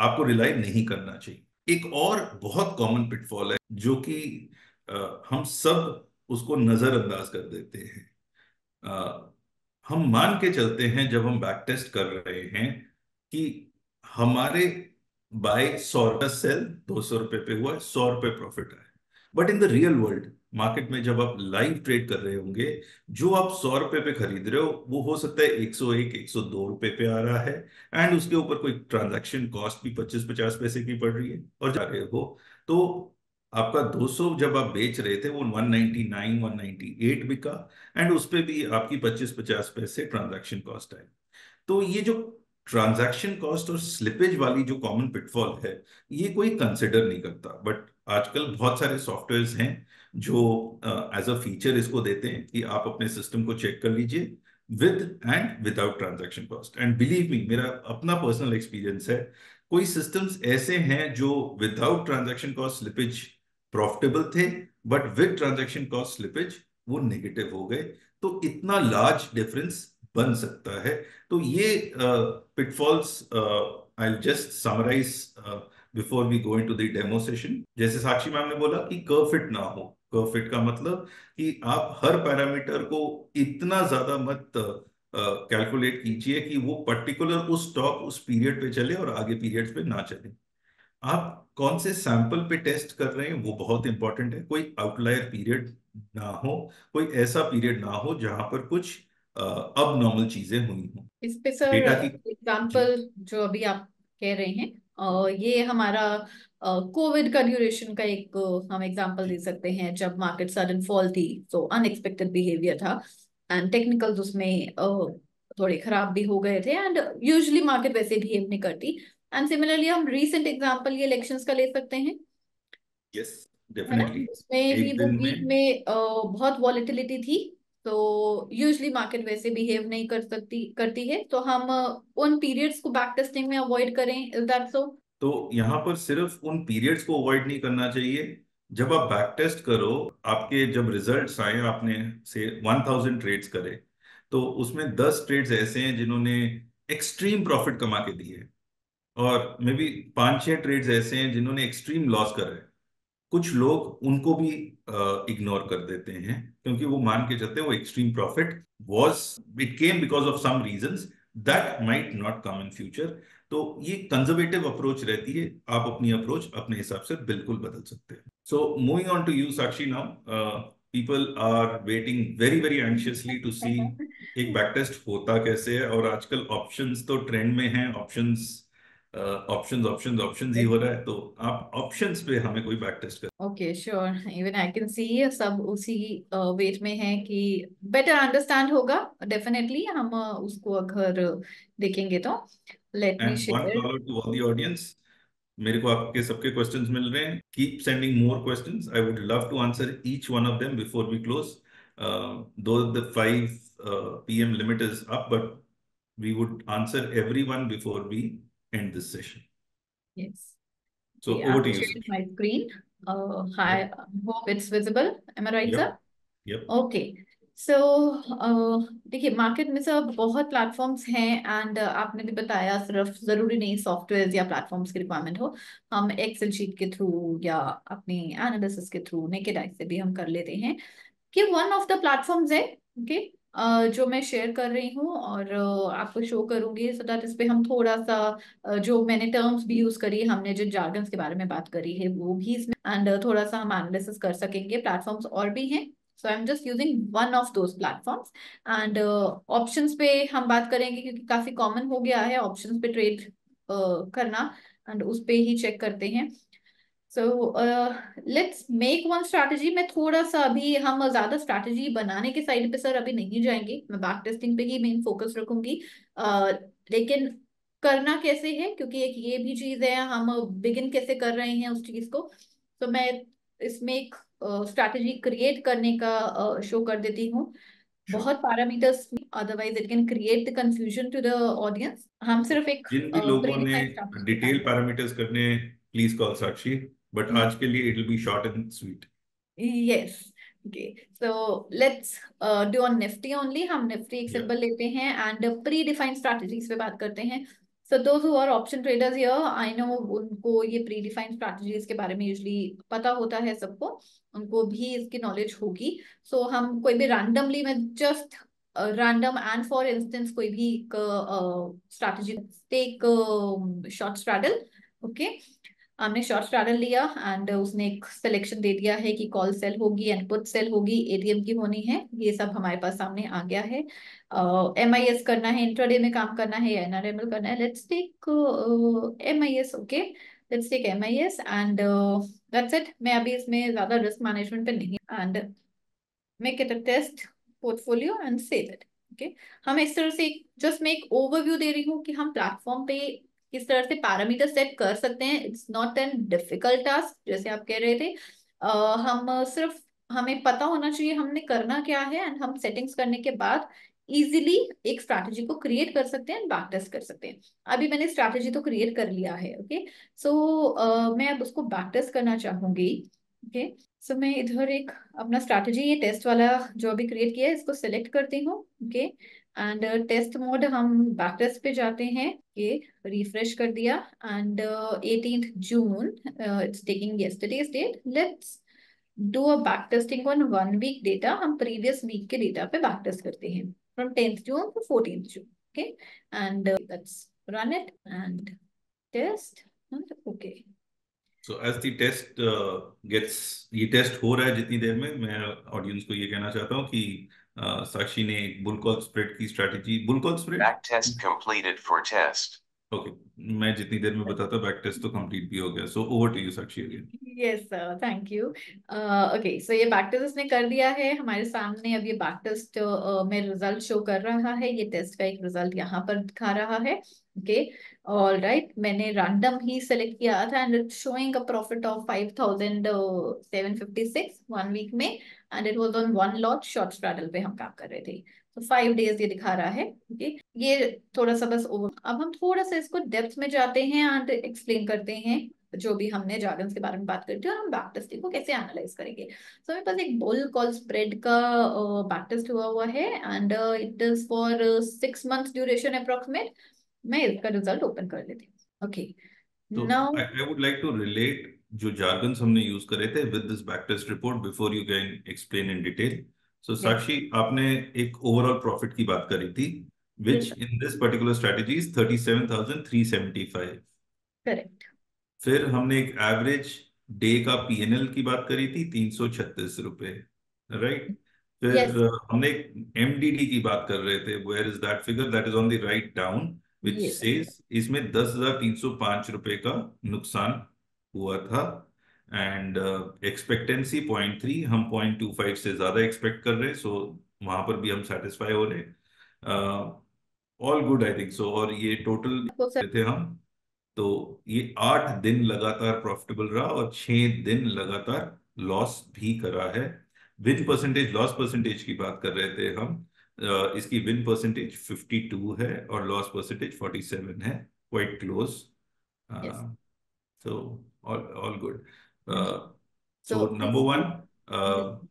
आपको रिलाई नहीं करना चाहिए। एक और बहुत कॉमन पिटफॉल है जो कि हम सब उसको नजरअंदाज कर देते हैं। हम मान के चलते हैं जब हम बैक टेस्ट कर रहे हैं कि हमारे बाय 100 का सेल 200 रुपए पे हुआ, 100 रुपए प्रॉफिट है। But in the real world market में जब आप लाइव ट्रेड कर रहे होंगे, जो आप 100 रुपए पे खरीद रहे हो वो हो सकता है 101 102 रुपए पे आ रहा है एंड उसके ऊपर कोई ट्रांजैक्शन कॉस्ट भी 25-50 पैसे की पड़ रही है और जा रहे हो। तो आपका 200 जब आप बेच रहे थे वो 199 198 बिका एंड उस पे भी आपकी 25-50 पैसे ट्रांजैक्शन कॉस्ट है। तो ये जो ट्रांजैक्शन कॉस्ट और स्लिपेज वाली जो कॉमन पिटफॉल है, ये कोई कंसिडर नहीं करता। बट आजकल बहुत सारे सॉफ्टवेयर्स हैं जो एज अ फीचर इसको देते हैं कि आप अपने सिस्टम को चेक कर लीजिए with and without transaction cost. And believe me, मेरा अपना पर्सनल एक्सपीरियंस है, कोई सिस्टम्स ऐसे हैं जो without transaction cost slippage profitable थे, but with transaction cost slippage वो नेगेटिव हो गए। तो इतना लार्ज डिफरेंस बन सकता है। तो ये pitfalls I just summarise before we go into the demo session. जैसे साक्षी मैम ने बोला कि कर्व फिट ना हो। कर्व फिट का मतलब कि आप हर पैरामीटर को इतना ज्यादा मत कैलकुलेट कीजिए कि वो पर्टिकुलर उस स्टॉक उस पीरियड पे चले और आगे पीरियड्स पे ना चले। आप कौन से सैंपल पे टेस्ट कर रहे हैं वो बहुत इंपॉर्टेंट है। कोई आउटलायर पीरियड ना हो, कोई ऐसा पीरियड ना हो जहां पर कुछ अब नॉर्मल चीजें हुई हों। इस पे सर डेटा की जी एग्जाम्पल जो अभी आप कह रहे हैं, ये हमारा कोविड का ड्यूरेशन का एक हम एग्जांपल जी दे सकते हैं, जब मार्केट सडन फॉल थी तो अनएक्सपेक्टेड बिहेवियर था एंड टेक्निकल्स उसमें थोड़े खराब भी हो गए थे एंड यूजुअली मार्केट वैसे बिहेव नहीं करती। एंड सिमिलरली हम रीसेंट एग्जांपल ये इलेक्शंस का ले सकते हैं, यस, है ना। डेफिनेटली। उसमें भी एक वो दिन वीक में में बहुत वॉलेटिलिटी थी, तो यूजुअली मार्केट वैसे बिहेव नहीं करती है, तो हम उन पीरियड्स को बैक टेस्टिंग में अवॉइड करें, इज दैट सो? तो यहाँ पर सिर्फ उन पीरियड्स को अवॉइड नहीं करना चाहिए। जब आप बैक टेस्ट करो, आपके जब रिजल्ट्स आए, आपने से 1000 ट्रेड्स करे, तो उसमें 10 ट्रेड्स ऐसे हैं जिन्होंने एक्सट्रीम प्रॉफिट कमा के दिए और मे बी 5-6 ट्रेड्स ऐसे हैं जिन्होंने एक्सट्रीम लॉस करा है। कुछ लोग उनको भी इग्नोर कर देते हैं क्योंकि वो मान के चलते हैं वो extreme profit was it came because of some reasons that might not come in future. तो ये कंजर्वेटिव अप्रोच रहती है। आप अपनी अप्रोच अपने हिसाब से बिल्कुल बदल सकते हैं। So moving on to you Sakshi now, people are waiting very very anxiously to see एक बैक टेस्ट होता कैसे है। और आजकल ऑप्शंस तो ट्रेंड में हैं, ऑप्शंस ऑप्शंस ऑप्शंस ऑप्शंस ही हो रहा है। तो आप ऑप्शंस पे हमें कोई बैक टेस्ट कर। Okay sure, even I can see सब उसी वेट में है कि बेटर अंडरस्टैंड होगा। डेफिनेटली हम उसको अगर देखेंगे तो let me end one share. Call out to all the audience, मेरे को आपके सबके क्वेश्चंस मिल रहे हैं। Keep sending more questions, I would love to answer each one of them before we close. though the 5 p.m. limit is up, but we would answer everyone before we end this session. Yes. So Okay, over I've to you, shared sir. my screen. Hi, hope it's visible. Am I right, sir? Yep. Okay so देखिए market में sir बहुत platforms हैं and आपने भी बताया सिर्फ जरूरी नहीं सॉफ्टवेयर या प्लेटफॉर्म्स की रिक्वायरमेंट हो, हम एक्सेल शीट के थ्रू या अपनी एनालिसिस के थ्रू नेकेड आई से भी हम कर लेते हैं कि वन ऑफ द प्लेटफॉर्म्स है ओके जो मैं शेयर कर रही हूँ और आपको शो करूंगी सो दैट इस पे हम थोड़ा सा जो मैंने टर्म्स भी यूज करी है, हमने जो जार्गन्स के बारे में बात करी है वो भी इसमें एंड थोड़ा सा हम एनालिसिस कर सकेंगे। प्लेटफॉर्म्स और भी हैं so I am just using one of those platforms and options पे हम बात करेंगे क्योंकि काफी कॉमन हो गया है ऑप्शंस पे ट्रेड करना एंड उस पे ही चेक करते हैं। So let's make one strategy. मैं थोड़ा सा अभी हम ज्यादा स्ट्रैटेजी बनाने के साइड पे सर अभी नहीं जाएंगे, मैं बैक टेस्टिंग पे ही मेन फोकस रखूंगी। लेकिन करना कैसे है क्योंकि एक ये भी चीज है हम बिगिन कैसे कर रहे हैं उस चीज को, तो मैं इसमें एक स्ट्रैटेजी क्रिएट करने का शो कर देती हूँ। बहुत parameters otherwise it can create the confusion to the audience. हम सिर्फ एक जिन भी लोगों ने प्रीडिफाइंड स्ट्रैटेजी डिटेल बताएंगे। पैरामीटर्स करने, प्लीज कॉल साक्षी, बट आज के लिए it will be short and sweet. Yes. Okay. So let's do on Nifty only. हम Nifty एक Yeah. सिंबल लेते हैं and predefined strategies पे बात करते हैं। So those who are option traders here, I know उनको ये predefined strategies के बारे में usually पता होता है सबको, उनको भी इसकी knowledge होगी। So हम कोई भी randomly में just random and for instance कोई भी strategy take short straddle, okay? हमने शॉर्ट स्ट्रैडल लिया एंड उसने एक सिलेक्शन दे दिया है कि कॉल सेल होगी एंड पुट सेल होगी, एटीएम की होनी है, ये सब हमारे पास सामने आ गया है। एमआईएस करना है, इंट्राडे में काम करना है या एनआरएमएल करना है, let's take MIS. Okay, let's take MIS and that's it. मैं अभी इसमें ज्यादा रिस्क मैनेजमेंट पे नहीं and make it a test portfolio and save it. Okay, हम इस तरह से जस्ट मैं एक ओवरव्यू दे रही हूँ कि हम प्लेटफॉर्म पे किस तरह से पैरामीटर सेट कर सकते हैं। It's not an difficult task जैसे आप कह रहे थे। हम सिर्फ हमें पता होना चाहिए हमने करना क्या है एंड हम सेटिंग्स करने के बाद इजीली एक स्ट्रैटेजी को क्रिएट कर सकते हैं एंड बैक टेस्ट कर सकते हैं। अभी मैंने स्ट्रैटेजी तो क्रिएट कर लिया है ओके, सो मैं अब उसको बैक टेस्ट करना चाहूंगी। ओके, सो मैं इधर एक अपना स्ट्रैटेजी ये टेस्ट वाला जो अभी क्रिएट किया है इसको सिलेक्ट करती हूँ। ओके, एंड टेस्ट मोड हम बैक टेस्ट पे जाते हैं, ये रिफ्रेश कर दिया and 18th June it's taking yesterday's date. Let's do a back testing on 1 week data. हम प्रीवियस वीक के डेटा पे बैक टेस्ट करते हैं from 10th June to 14th June. Okay, and let's run it and test. Okay, so as the test gets, ये test हो रहा है जितनी देर में, मैं ऑडियंस को ये कहना चाहता हूँ कि साक्षी ने एक बुल कॉल स्प्रेड की strategy, bull call spread Back test completed for test. Okay, मैं जितनी देर में बताता बैक टेस्ट तो कंप्लीट भी हो गया। So over to you Sakshi again. Yes sir, thank you. Okay, so ये बैक टेस्ट इसने कर दिया है हमारे सामने। अब ये बैक टेस्ट में रिजल्ट शो कर रहा है, ये टेस्ट का एक रिजल्ट यहाँ पर दिखा रहा है। ओके, ऑल राइट, मैंने रैंडम ही सेलेक्ट किया था and it's showing a profit of 5756 1 week में and it was on one lot short straddle पे हम काम कर रहे थे। तो 5 डेज ये दिखा रहा है। ओके, ये थोड़ा सा बस ओवर। अब हम थोड़ा सा इसको डेप्थ में जाते हैं एंड एक्सप्लेन करते हैं जो भी हमने जार्गन्स के बारे में बात करते हैं और हम बैक टेस्टिंग को कैसे एनालाइज करेंगे। सो मेरे पास एक बुल कॉल स्प्रेड का बैक टेस्ट हुआ है and it is for 6 months duration approximate. मैं इसका रिजल्ट ओपन कर लेती हूँ। ओके, तो now I would like to relate जो जार्गन्स हमने यूज करे थे with this back test report before you can explain in detail. So Sakshi, आपने एक ओवरऑल प्रॉफिट की बात करी थी yes which in this particular strategy is 37,375। Correct. फिर हमने एक एवरेज डे का पीएनएल की बात करी थी 336 रुपए, राइट? फिर यस हमने एक एमडीडी की बात कर रहे थे, where is that figure? That is on the right down which yes says इसमें 10,305 रुपए का नुकसान हुआ था एंड एक्सपेक्टेंसी 0.3, हम 0.25 से ज्यादा एक्सपेक्ट कर रहे हैं, सो वहां पर भी हम सेटिस्फाई हो रहे हैं। ऑल गुड आई थिंक सो। और ये टोटल थे हम, तो ये 8 दिन लगातार प्रॉफिटेबल रहा और 6 दिन लगातार लॉस भी करा है। विन परसेंटेज लॉस परसेंटेज की बात कर रहे थे हम। इसकी विन परसेंटेज 52 है और लॉस परसेंटेज 47 है, quite close. Yes. So all good. Okay. So So number this one, is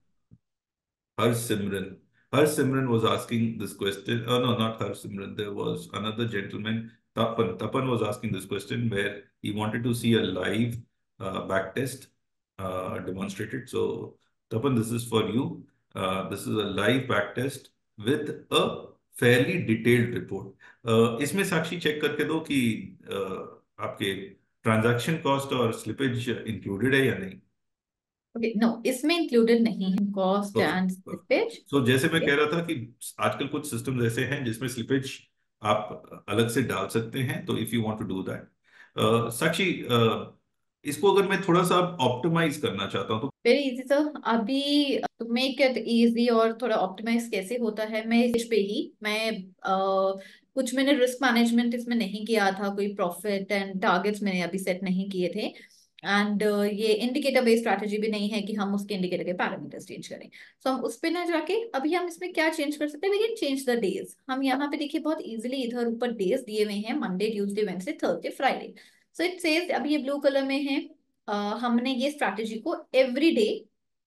Harsimran. Harsimran was asking this question. Oh, no, not Harsimran. There was another gentleman, Tapan. Tapan was asking this question where he wanted to see a live back test demonstrated. So, Tapan, this is for you. This is a live back test with a fairly detailed report. इसमें साक्षी check करके दो कि आपके transaction cost और slippage included है या नहीं। okay, no, इसमें included नहीं है cost and slippage. तो जैसे मैं Okay. कह रहा था कि आजकल कुछ सिस्टम ऐसे हैं जिसमें स्लिपेज आप अलग से डाल सकते हैं, तो if you want to do that, Sakshi, इसको अगर मैं थोड़ा सा ऑप्टिमाइज करना चाहता हूँ तो वेरी इजी सर। अभी टू मेक इट इजी और थोड़ा ऑप्टिमाइज कैसे होता है, मैं इस पे ही कुछ मैंने रिस्क मैनेजमेंट इसमें नहीं किया था, कोई प्रॉफिट एंड टारगेट्स मैंने अभी सेट नहीं किए थे, एंड ये इंडिकेटर बेस्ड स्ट्रैटेजी भी नहीं है कि हम उसके इंडिकेटर के पैरामीटर्स चेंज करें। सो हम उस पे ना जाके अभी हम इसमें क्या चेंज कर सकते हैं, we can change the days. हम यहाँ पे देखिए बहुत इजीली इधर ऊपर डेज दिए हुए हैं, Monday Tuesday Wednesday Thursday Friday. So it says अभी ये ब्लू कलर में है, हमने ये स्ट्रैटेजी को एवरी डे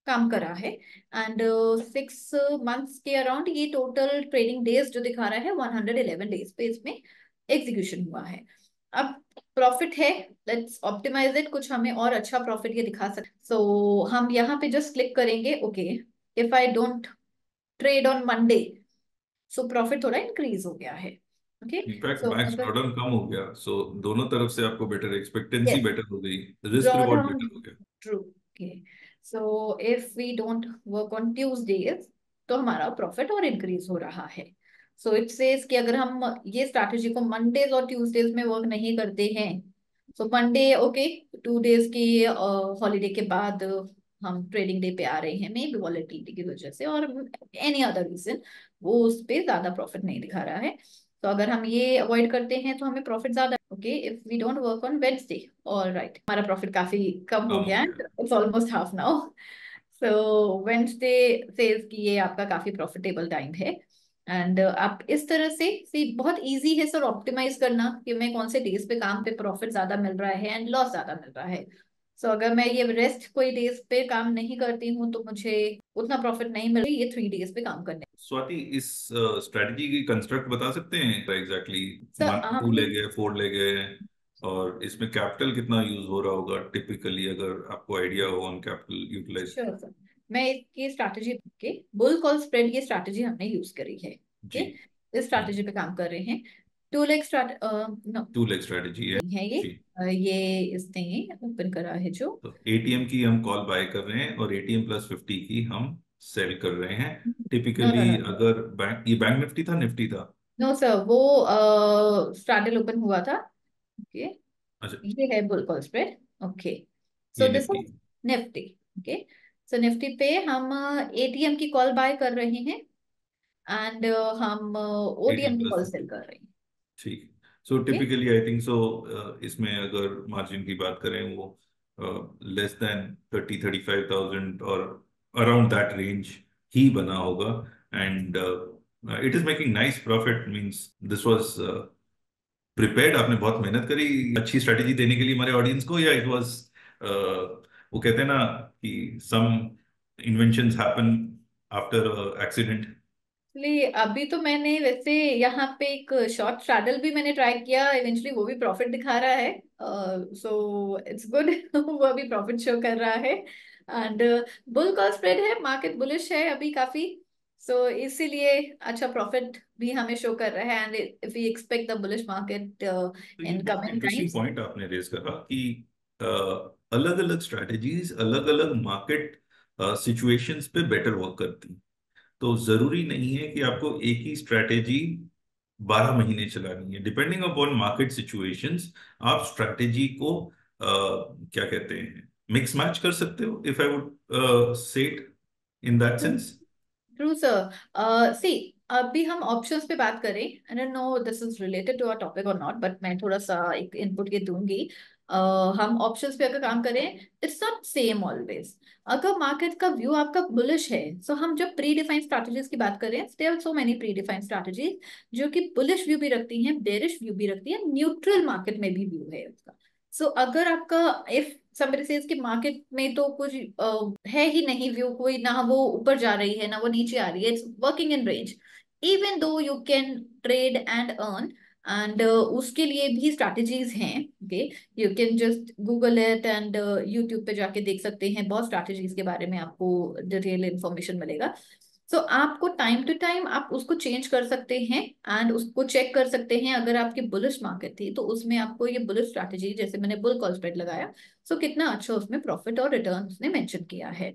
काम करा है, एंड 6 मंथ्स के अराउंड ये टोटल ट्रेडिंग डेज जो दिखा रहा है 111 डेज पे इसमें एग्जीक्यूशन हुआ है। अब प्रॉफिट है, लेट्स ऑप्टिमाइज इट, कुछ हमें और अच्छा प्रॉफिट ये दिखा सकते। सो हम यहाँ पे जस्ट क्लिक करेंगे, okay if I don't trade on Monday, so profit थोड़ा इंक्रीज हो गया है। ओके इनफैक्ट सो मैक्स अगर ड्रॉडाउन कम हो गया, सो दोनों तरफ से आपको बेटर एक्सपेक्टेंसी यस बेटर हो गई, रिस्क रिवॉर्ड drawdown, बेटर हो गया। true, okay, so if we don't work on Tuesdays तो हमारा प्रॉफिट और इंक्रीज हो रहा है। सो इट सेज कि अगर हम ये स्ट्रैटेजी को मंडेज और ट्यूसडेज में वर्क नहीं करते हैं, सो मंडे ओके 2 डेज की हॉलीडे के बाद हम ट्रेडिंग डे पे आ रहे हैं, मे बी वॉलेटिलिटी की वजह से और एनी अदर रीजन, वो उस पे ज्यादा प्रॉफिट नहीं दिखा रहा है। तो अगर हम ये अवॉइड करते हैं तो हमें प्रॉफिट ज्यादा। Okay if we don't work on Wednesday, all right, हमारा प्रॉफिट काफी कम हो कम हो गया है, गया। It's almost half now. So Wednesday says कि ये आपका काफी प्रॉफिटेबल टाइम है, एंड आप इस तरह से सी बहुत इजी है सर ऑप्टिमाइज करना कि मैं कौन से डेज पे काम पे प्रॉफिट ज्यादा मिल रहा है एंड लॉस ज्यादा मिल रहा है। सो अगर मैं ये रेस्ट कोई डेज पे काम नहीं करती हूँ तो मुझे उतना प्रॉफिट नहीं मिल रही, ये 3 डेज पे काम करने। स्वाति, इस स्ट्रेटजी की कंस्ट्रक्ट बता सकते हैं एग्जैक्टली? सर 2 ले गए, 4 ले गए, और इसमें कैपिटल कितना यूज हो रहा होगा टिपिकली, अगर आपको आइडिया हो on capital utilise. Sure sir, मैं इसकी स्ट्रैटेजी के बुल कॉल स्प्रेड की स्ट्रैटेजी हमने यूज करी है। जी। ओके इस स्ट्रैटेजी पे काम कर रहे हैं। Two leg no 2 leg strategy है। है ये, जी। ये इसने ओपन करा है जो तो एटीएम की हम कॉल बाय कर रहे हैं और एटीएम प्लस 50 की हम सेल कर रहे हैं नो नो टिपिकली। नो अगर बैंक, ये बैंक निफ्टी था, निफ्टी था? नो सर, वो स्ट्रैडल ओपन हुआ था। ओके अच्छा, ये है बुल कॉल स्प्रेड। ओके ये so this Nifty. Is Nifty. Okay so Nifty पे हम एटीएम की कॉल बाय कर रहे हैं, एंड हम एटीएम ओटीएम की प्लस कॉल 50। सेल कर रहे हैं। ठीक। सो ओके टिपिकली आई थिंक सो इसमें अगर मार्जिन की बात करें, वो लेस देन 30-35,000 और अराउंड दैट रेंज ही बना होगा, and it is making nice profit. Means this was prepared, आपने बहुत मेहनत करी अच्छी स्ट्रेटेजी देने के लिए हमारे ऑडियंस को, या इट वाज वो कहते हैं ना कि some inventions happen after accident. Actually अभी तो मैंने वैसे यहाँ पे एक शॉर्ट स्ट्रैडल भी मैंने ट्राई किया, इवेंचुअली वो भी प्रॉफिट दिखा रहा है, सो इट्स गुड वो अभी प्रॉफिट शो कर रहा है, एंड बुल कॉल स्प्रेड है, मार्केट बुलिश है अभी काफी, सो इसीलिए अच्छा प्रॉफिट भी हमें शो कर रहा है, and if we expect the bullish market तो ये इन बहुत कमिंग इंटरेस्टिंग टाइम्स। पॉइंट आपने रेज करा कि अलग अलग स्ट्रैटेजीज अलग अलग मार्केट सिचुएशंस पे बेटर वर्क करती हैं। तो जरूरी नहीं है कि आपको एक ही स्ट्रैटेजी 12 महीने चलानी है। डिपेंडिंग अपॉन मार्केट सिचुएशंस आप स्ट्रैटेजी को क्या कहते हैं, मिक्स मैच कर सकते हो, इफ आई वुड से it in that sense. True sir, सी अभी हम ऑप्शंस पे बात करें, I don't know this is related to our topic और नॉट, बट मैं थोड़ा सा एक इनपुट ये दूंगी। हम ऑप्शंस पे अगर काम करें, इट्स नॉट सेम ऑलवेज। अगर मार्केट का व्यू आपका बुलिश है, सो हम जब प्री डिफाइंड स्ट्रैटेजीज की बात करें, there are so many predefined strategies जो कि बुलिश व्यू भी रखती हैं, बेरिश व्यू भी रखती है, न्यूट्रल मार्केट में भी व्यू है उसका। सो अगर आपका इफ somebody says कि मार्केट में तो कुछ है ही नहीं व्यू, कोई ना वो ऊपर जा रही है ना वो नीचे आ रही है, it's working in range, even though you can trade and earn, and उसके लिए भी स्ट्रैटेजीज हैं। Okay, you can just Google it and YouTube पे जाके देख सकते हैं, बहुत स्ट्रैटेजीज के बारे में आपको डिटेल इंफॉर्मेशन मिलेगा। सो आपको टाइम टू टाइम आप उसको चेंज कर सकते हैं एंड उसको चेक कर सकते हैं। अगर आपकी बुलिश मार्केट थी तो उसमें आपको ये बुलिश स्ट्रैटेजी, जैसे मैंने बुल कॉल स्प्रेड लगाया, सो कितना अच्छा उसमें प्रॉफिट और रिटर्न उसने मेंशन किया है।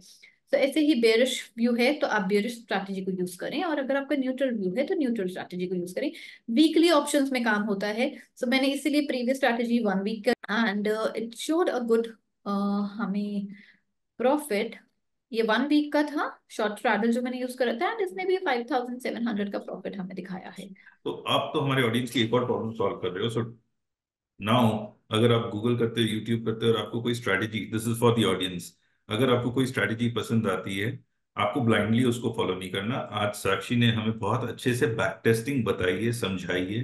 तो ऐसे ही बेरिश व्यू है तो आप बेरिश स्ट्रैटेजी को यूज करें, और अगर आपका न्यूट्रल व्यू है तो न्यूट्रल स्ट्रैटेजी को यूज करें। वीकली ऑप्शंस में काम होता है, सो मैंने इसीलिए previous strategy 1 week and it showed a good हमें प्रॉफिट। ये 1 वीक का था शॉर्ट स्ट्रैडल जो मैंने यूज करा था, एंड इसने भी 5700 का प्रॉफिट हमें दिखाया है। तो आप तो हमारे ऑडियंस की एक और प्रॉब्लम सॉल्व कर रहे हो। सो नाउ अगर आप गूगल करते हो, यूट्यूब करते हो और आपको कोई strategy, this is for the audience, अगर आपको कोई स्ट्रैटेजी पसंद आती है, आपको ब्लाइंडली उसको फॉलो नहीं करना। आज साक्षी ने हमें बहुत अच्छे से बैक टेस्टिंग बताई है, समझाई है।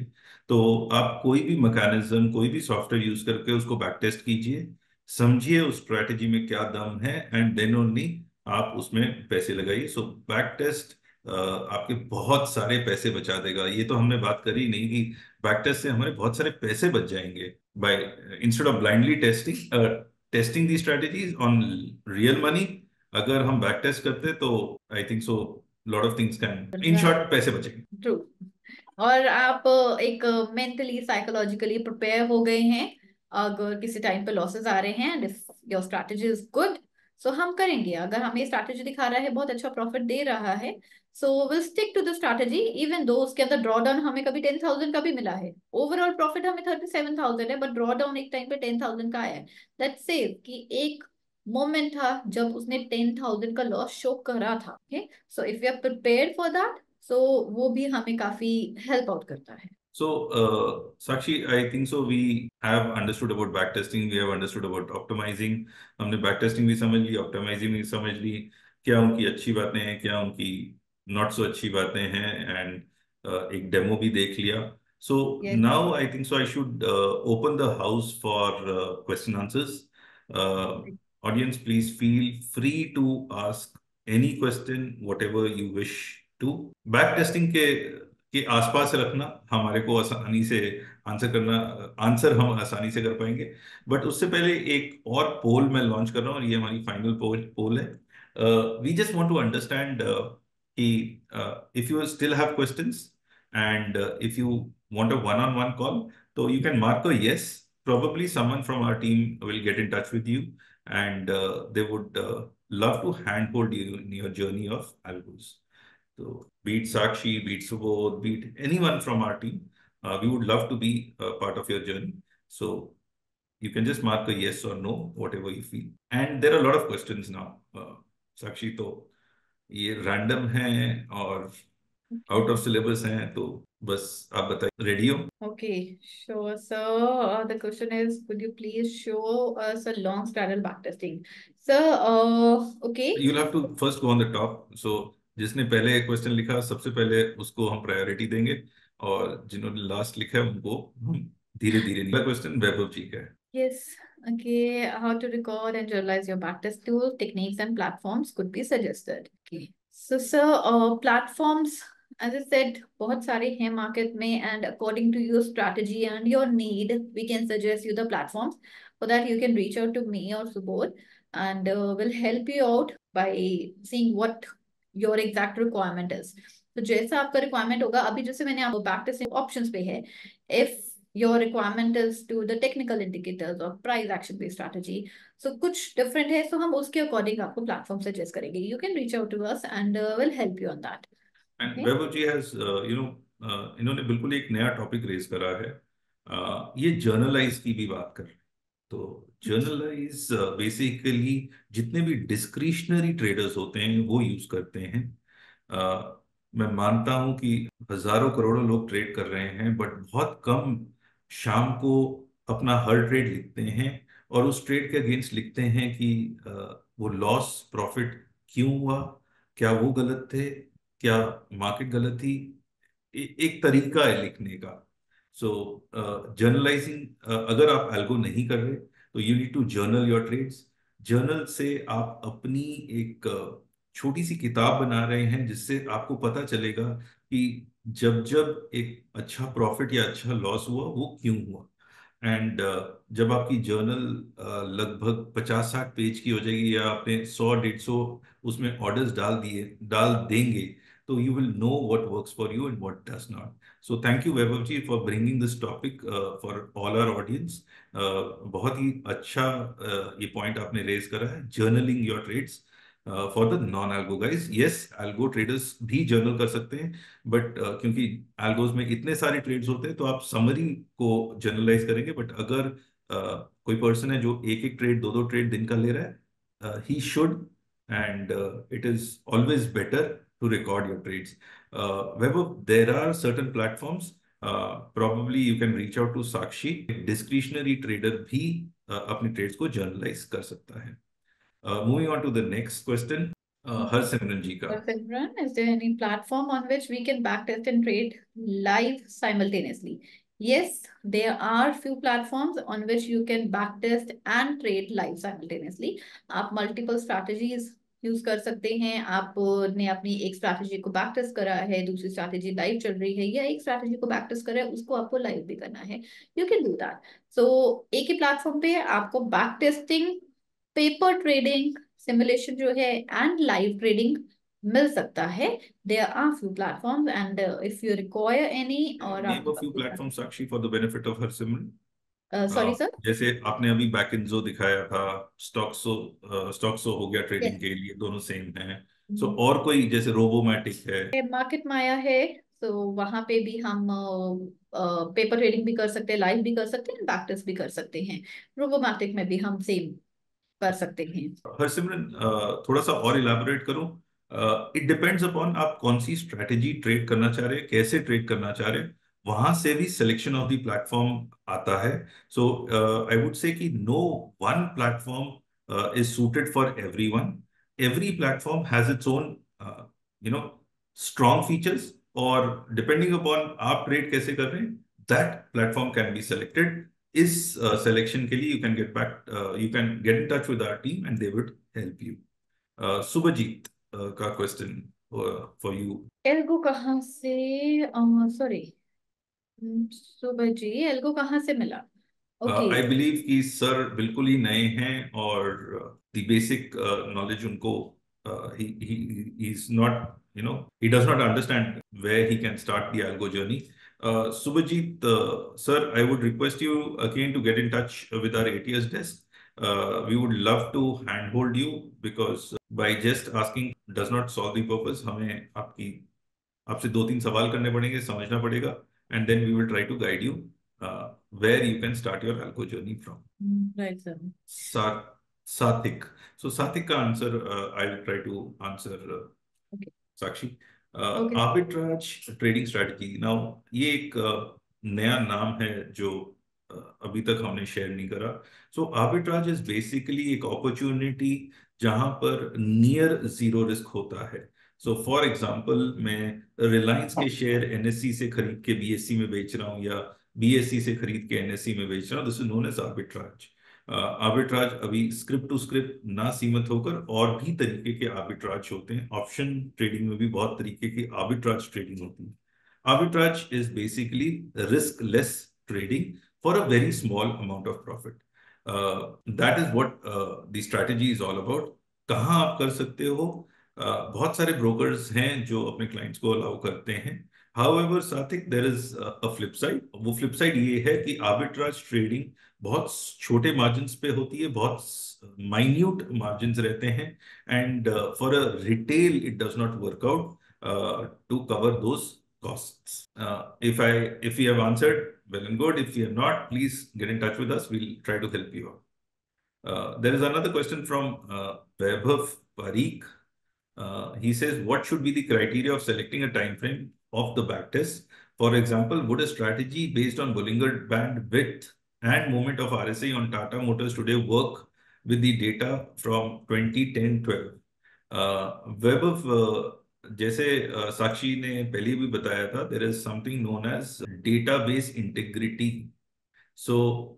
तो आप कोई भी मैकेनिज्म, कोई भी सॉफ्टवेयर यूज करके उसको बैक टेस्ट कीजिए, समझिए उस स्ट्रैटेजी में क्या दम है, एंड देन ओनली आप उसमें पैसे लगाइए। सो बैक टेस्ट आपके बहुत सारे पैसे बचा देगा। ये तो हमने बात करी नहीं कि बैक टेस्ट से हमारे बहुत सारे पैसे बच जाएंगे by instead of blindly testing the strategies on real money. अगर हम बैक टेस्ट करते तो I think so lot of things can, in short, पैसे बचेंगे। ट्रू। और आप एक मेंटली साइकोलॉजिकली प्रिपेयर हो गए हैं, अगर किसी टाइम पे लॉसेस आ रहे हैं and if your strategy is good, सो हम करेंगे। अगर हमें स्ट्रैटेजी दिखा रहा है, बहुत अच्छा प्रॉफिट दे रहा है, so will stick to the strategy even though उसके अंदर ड्रॉ डाउन हमें कभी 10,000 का भी मिला है। ओवरऑल प्रॉफिट हमें 37,000 है, बट ड्रॉ डाउन एक टाइम पे 10,000 का आया है। दैट सेव कि एक मोमेंट था जब उसने 10,000 का लॉस शो करा था। Okay, so if you are prepared for that, सो वो भी हमें काफी हेल्प आउट करता है। So, Sakshi, I think so. We have understood about backtesting. We have understood about optimizing. हमने backtesting भी समझ ली, optimizing भी समझ ली, क्या उनकी अच्छी बातें हैं, क्या उनकी not so अच्छी बातें हैं, and एक डेमो भी देख लिया. So Yes. now I think so I should open the house for question answers. Audience, please feel free to ask any question, whatever you wish to. Backtesting के आसपास रखना, हमारे को आसानी से आंसर करना, आंसर हम आसानी से कर पाएंगे। बट उससे पहले एक और पोल मैं लॉन्च कर रहा हूँ, और ये हमारी फाइनल पोल है। We just want to understand कि if you still have questions and if you want a one on one call, तो you can mark a yes. Probably someone from our team will get in touch with you, and they would love to handhold you in your journey of algos. So, be it Sakshi, be it Subodh, be it anyone from our team, we would love to be a part of your journey. So, you can just mark a yes or no, whatever you feel. And there are a lot of questions now. Sakshi, तो ये random है और out of syllabus है, तो बस आप बताइए, ready हो? Okay, sure. So the question is, could you please show us a long straddle backtesting? So, okay. You'll have to first go on the top. So, जिसने पहले क्वेश्चन लिखा सबसे पहले उसको हम प्रायोरिटी देंगे, और जिन्होंने लास्ट लिखा है उनको हम धीरे धीरे। क्वेश्चन वैभव जी का है। Yes. Okay. How to record and generalize your backtest tools, techniques, and platforms could be suggested. Okay. So, sir, platforms, as I said, बहुत सारे हैं market में, and according to your strategy and your need, we can suggest you the platforms. For that, you can reach out to me or Subodh, and we'll help you out by seeing what your exact requirement is. तो जैसा आपका requirement होगा, अभी जैसे मैंने आपको backtesting options पे है, if your requirement is to the technical indicators or price action based strategy, so कुछ different है, so हम उसके according आपको platform suggest करेंगे. You can reach out to us and we'll help you on that. And Okay? Vaibhav ji has इन्होंने बिल्कुल एक नया टॉपिक रेज करा है। ये जर्नलाइज की भी बात कर रहे हैं। तो जर्नलाइज बेसिकली जितने भी डिस्क्रिशनरी ट्रेडर्स होते हैं वो यूज करते हैं। मैं मानता हूं कि हजारों करोड़ों लोग ट्रेड कर रहे हैं, बट बहुत कम शाम को अपना हर ट्रेड लिखते हैं और उस ट्रेड के अगेंस्ट लिखते हैं कि वो लॉस प्रॉफिट क्यों हुआ, क्या वो गलत थे, क्या मार्केट गलत थी। एक तरीका है लिखने का। सो जर्नलाइजिंग, अगर आप एल्गो नहीं कर रहे तो you need to journal your trades. Journal से आप अपनी एक छोटी सी किताब बना रहे हैं, जिससे आपको पता चलेगा कि जब जब एक अच्छा प्रॉफिट या अच्छा लॉस हुआ वो क्यों हुआ। एंड जब आपकी जर्नल लगभग 50-60 पेज की हो जाएगी, या आपने 100-150 उसमें ऑर्डर्स डाल देंगे, तो you will know what works for you and what does not. So thank you Vaibhav ji for bringing this topic for all our audience. बहुत ही अच्छा ये पॉइंट आपने रेज करा है, journaling your trades for the non algo guys. Yes, algo traders भी journal कर सकते हैं, बट क्योंकि एल्गोज में इतने सारे ट्रेड्स होते हैं तो आप समरी को जर्नलाइज करेंगे। बट अगर कोई पर्सन है जो एक एक ट्रेड, दो दो ट्रेड दिन का ले रहा है, he should, and it is always better to record your trades. Vaibhav, there are certain platforms, probably you can reach out to Sakshi. Discretionary trader भी अपने ट्रेड्स को जर्नलाइज कर सकता है। Moving on to the next question, Harsimran जी का। Simran, is there any platform on which we can backtest and trade live simultaneously? Yes, there are few platforms on which you can backtest and trade live simultaneously. आप multiple strategies use कर सकते हैं। आपने अपनी एक strategy को backtest करा है, दूसरी स्ट्रैटेजी लाइव चल रही है, या एक स्ट्रैटेजी को बैकटेस्ट करा है, उसको आपको लाइव भी करना है, यू कैन डू दैट। सो एक ही प्लेटफॉर्म पे आपको बैकटेस्टिंग, पेपर ट्रेडिंग, सिमुलेशन जो है, एंड लाइव ट्रेडिंग मिल सकता है। There are few platforms and if you require any और Name a few platforms, Sakshi, for the benefit of Harsimran. Sorry sir. जैसे आपने अभी बैकइनजो दिखाया था, स्टॉक्सो हो गया ट्रेडिंग के लिए, दोनों सेम हैं। सो और कोई जैसे रोबोमैटिक है, मार्केट माया है, तो वहां पे भी हम पेपर ट्रेडिंग भी कर सकते हैं, लाइव भी कर सकते हैं, बैकटेस्ट भी कर सकते हैं। रोबोमैटिक में भी हम सेम कर सकते हैं। हरसिमरन थोड़ा सा और इलाबोरेट करूं। इट डिपेंड्स अपॉन आप कौन सी स्ट्रेटेजी ट्रेड करना चाह रहे हैं, कैसे ट्रेड करना चाह रहे हैं, वहां से भी सिलेक्शन ऑफ द प्लेटफॉर्म आता है। सो आई वुड से कि no one platform is suited for everyone. Every platform has its own you know strong features, और डिपेंडिंग अपॉन आप ट्रेड कैसे कर रहे हैं, that platform can be selected. इस सिलेक्शन के लिए you can get in touch with our team and they would help you. Subhajit का क्वेश्चन फॉर यू। एल्गो कहाँ से, सॉरी सुबह जी, एल्गो कहाँ से मिला? ओके। आई बिलीव कि सर बिल्कुल ही नए हैं, और द बेसिक नॉलेज उनको, he is not, he does not understand where he can start the algo journey. Subhajit, sir, I would request you again to get in touch with our ATS desk. We would love to handhold you, because by just asking does not solve the purpose. हमें आपसे 2-3 सवाल करने पड़ेंगे, समझना पड़ेगा, and then we will try to guide you where you can start your algo journey from. Right, sir. Sathik. So Sathik का answer I will try to answer, Okay. Sakshi. Okay. Arbitrage trading strategy. Now ये एक नया नाम है जो अभी तक हमने शेयर नहीं करा। So arbitrage is basically एक अपॉर्चुनिटी जहां पर नियर जीरो रिस्क होता है। सो फॉर एग्जाम्पल, मैं रिलायंस के शेयर एनएससी से खरीद के बीएससी में बेच रहा हूँ, या बीएससी से खरीद के एनएससी में बेच रहा हूँ। This is known as arbitrage. Arbitrage अभी स्क्रिप्ट टू स्क्रिप्ट ना सीमित होकर और भी तरीके के आर्बिट्राज होते हैं। ऑप्शन ट्रेडिंग में भी बहुत तरीके की आर्बिट्राज ट्रेडिंग होती है। Arbitrage is basically risk less trading for a very small amount of profit. That is what the strategy is all about. कहाँ आप कर सकते हो? बहुत सारे ब्रोकर्स हैं जो अपने क्लाइंट्स को अलाउ करते हैं। However, Sathik, there is a flip side. वो flip side ये है कि arbitrage trading बहुत छोटे margins पे होती है, बहुत minute margins रहते हैं, and for a retail it does not work out to cover those costs. If you have answered, well and good. If you have not, please get in touch with us. We'll try to help you out. There is another question from Vaibhav Parikh. He says, what should be the criteria of selecting a time frame of the backtest? For example, would a strategy based on Bollinger Band width and moment of RSI on Tata Motors today work with the data from 2010-12? Web जैसे साक्षी ने पहले भी बताया था, there is something known as database integrity. So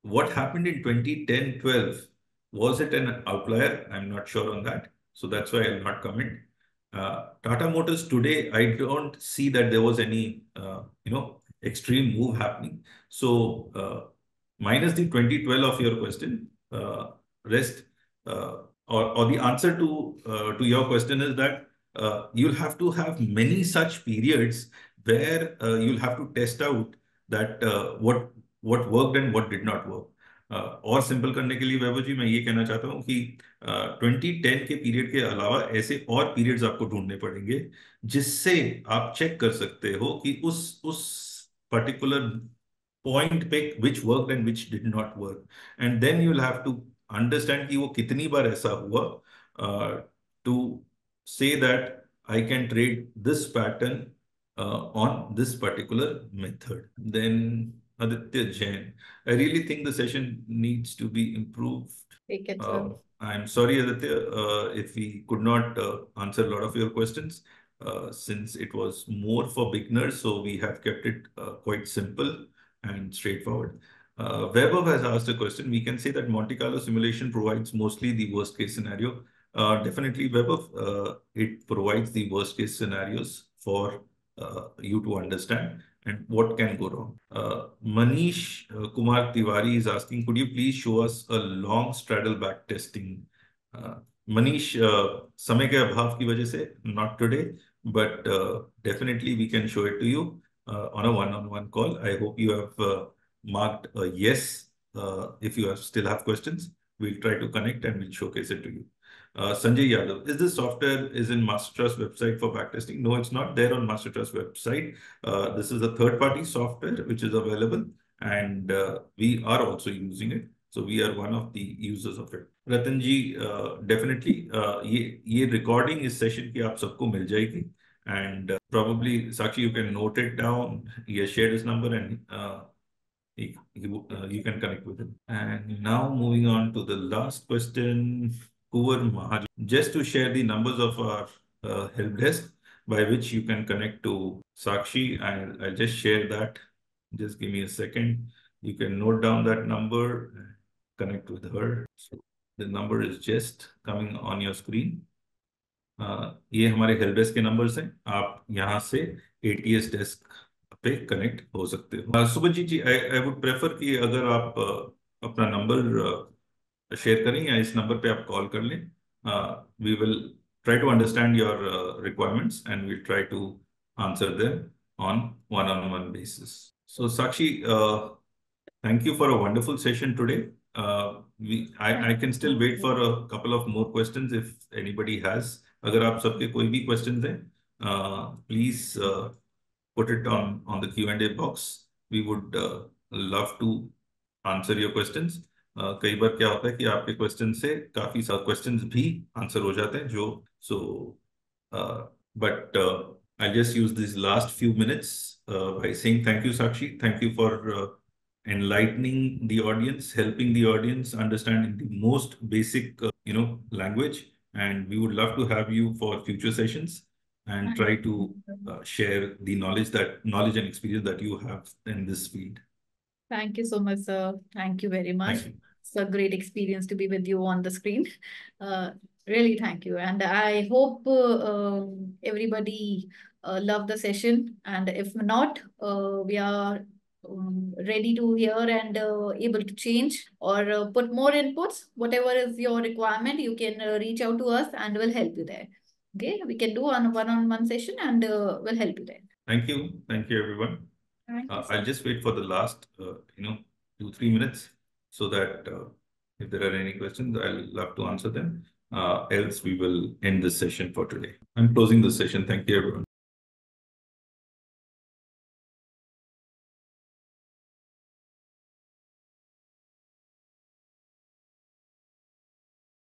what happened in 2010-12? Was it an outlier? I'm not sure on that. So that's why I'll not comment. Tata Motors today, I don't see that there was any, extreme move happening. So minus the 2012 of your question, rest, or the answer to your question is that you'll have to have many such periods where you'll have to test out that what worked and what did not work. और simple करने के लिए वैभव जी मैं ये कहना चाहता हूँ कि 2010 के पीरियड के अलावा ऐसे और पीरियड्स आपको ढूंढने पड़ेंगे जिससे आप चेक कर सकते हो कि उस पर्टिकुलर पॉइंट पे which worked and which did not work, and then you'll have to understand कि वो कितनी बार ऐसा हुआ to say that I can trade this pattern on this particular method. Then Aditya Jain, I really think the session needs to be improved. Take it, sir. I'm sorry, Aditya, if we could not answer a lot of your questions, since it was more for beginners, so we have kept it quite simple and straightforward. Vaibhav has asked a question. We can say that Monte Carlo simulation provides mostly the worst case scenario. Definitely, Vaibhav, it provides the worst case scenarios for you to understand and what can go wrong. Manish Kumar Tiwari is asking, could you please show us a long straddle back testing? Manish, समय के अभाव की वजह से not today, but definitely we can show it to you on a one-on-one call. I hope you have marked a yes. If you still have questions, we'll try to connect and we'll showcase it to you. Sanjay Yadav, is this software in MasterTrust website for backtesting? No, it's not there on MasterTrust website. This is a third-party software which is available, and we are also using it. So we are one of the users of it. Ratan ji, definitely, ये recording इस session की आप सबको मिल जाएगी, and probably Sakshi, you can note it down. He has shared his number, and you can connect with him. And now moving on to the last question. Just to share the numbers of our help desk by which you can connect to Sakshi, and I'll just share that. Just give me a second. You can note down that number, connect with her. So the number is just coming on your screen. ये हमारे help desk के numbers हैं. आप यहाँ से ATS desk पे connect हो सकते हो. सुभजीत जी, आई वुड प्रेफर कि अगर आप अपना नंबर शेयर करें या इस नंबर पे आप कॉल कर लें. We will try to understand your requirements and we'll try to answer them on one-on-one basis. So Sakshi, thank you for a wonderful session today. I can still wait for a couple of more questions if anybody has. अगर आप सबके कोई भी questions हैं, please put it on the Q&A box. We would love to answer your questions. कई बार क्या होता है कि आपके क्वेश्चन से काफी सारे क्वेश्चंस भी आंसर हो जाते हैं जो but I'll just use these last few minutes by saying thank you, Sakshi. Thank you for enlightening the audience, helping the audience understand in the most basic language, and we would love to have you for future sessions and try to share the knowledge and experience that you have in this field. Thank you so much, sir. Thank you very much. Thank you. It's a great experience to be with you on the screen. Really, thank you. And I hope everybody loved the session. And if not, we are ready to hear and able to change or put more inputs. Whatever is your requirement, you can reach out to us and we'll help you there. Okay, we can do a one-on-one session and we'll help you there. Thank you. Thank you, everyone. I'll just wait for the last, 2-3 minutes so that if there are any questions, I'll love to answer them. Else we will end this session for today. I'm closing the session. Thank you, everyone.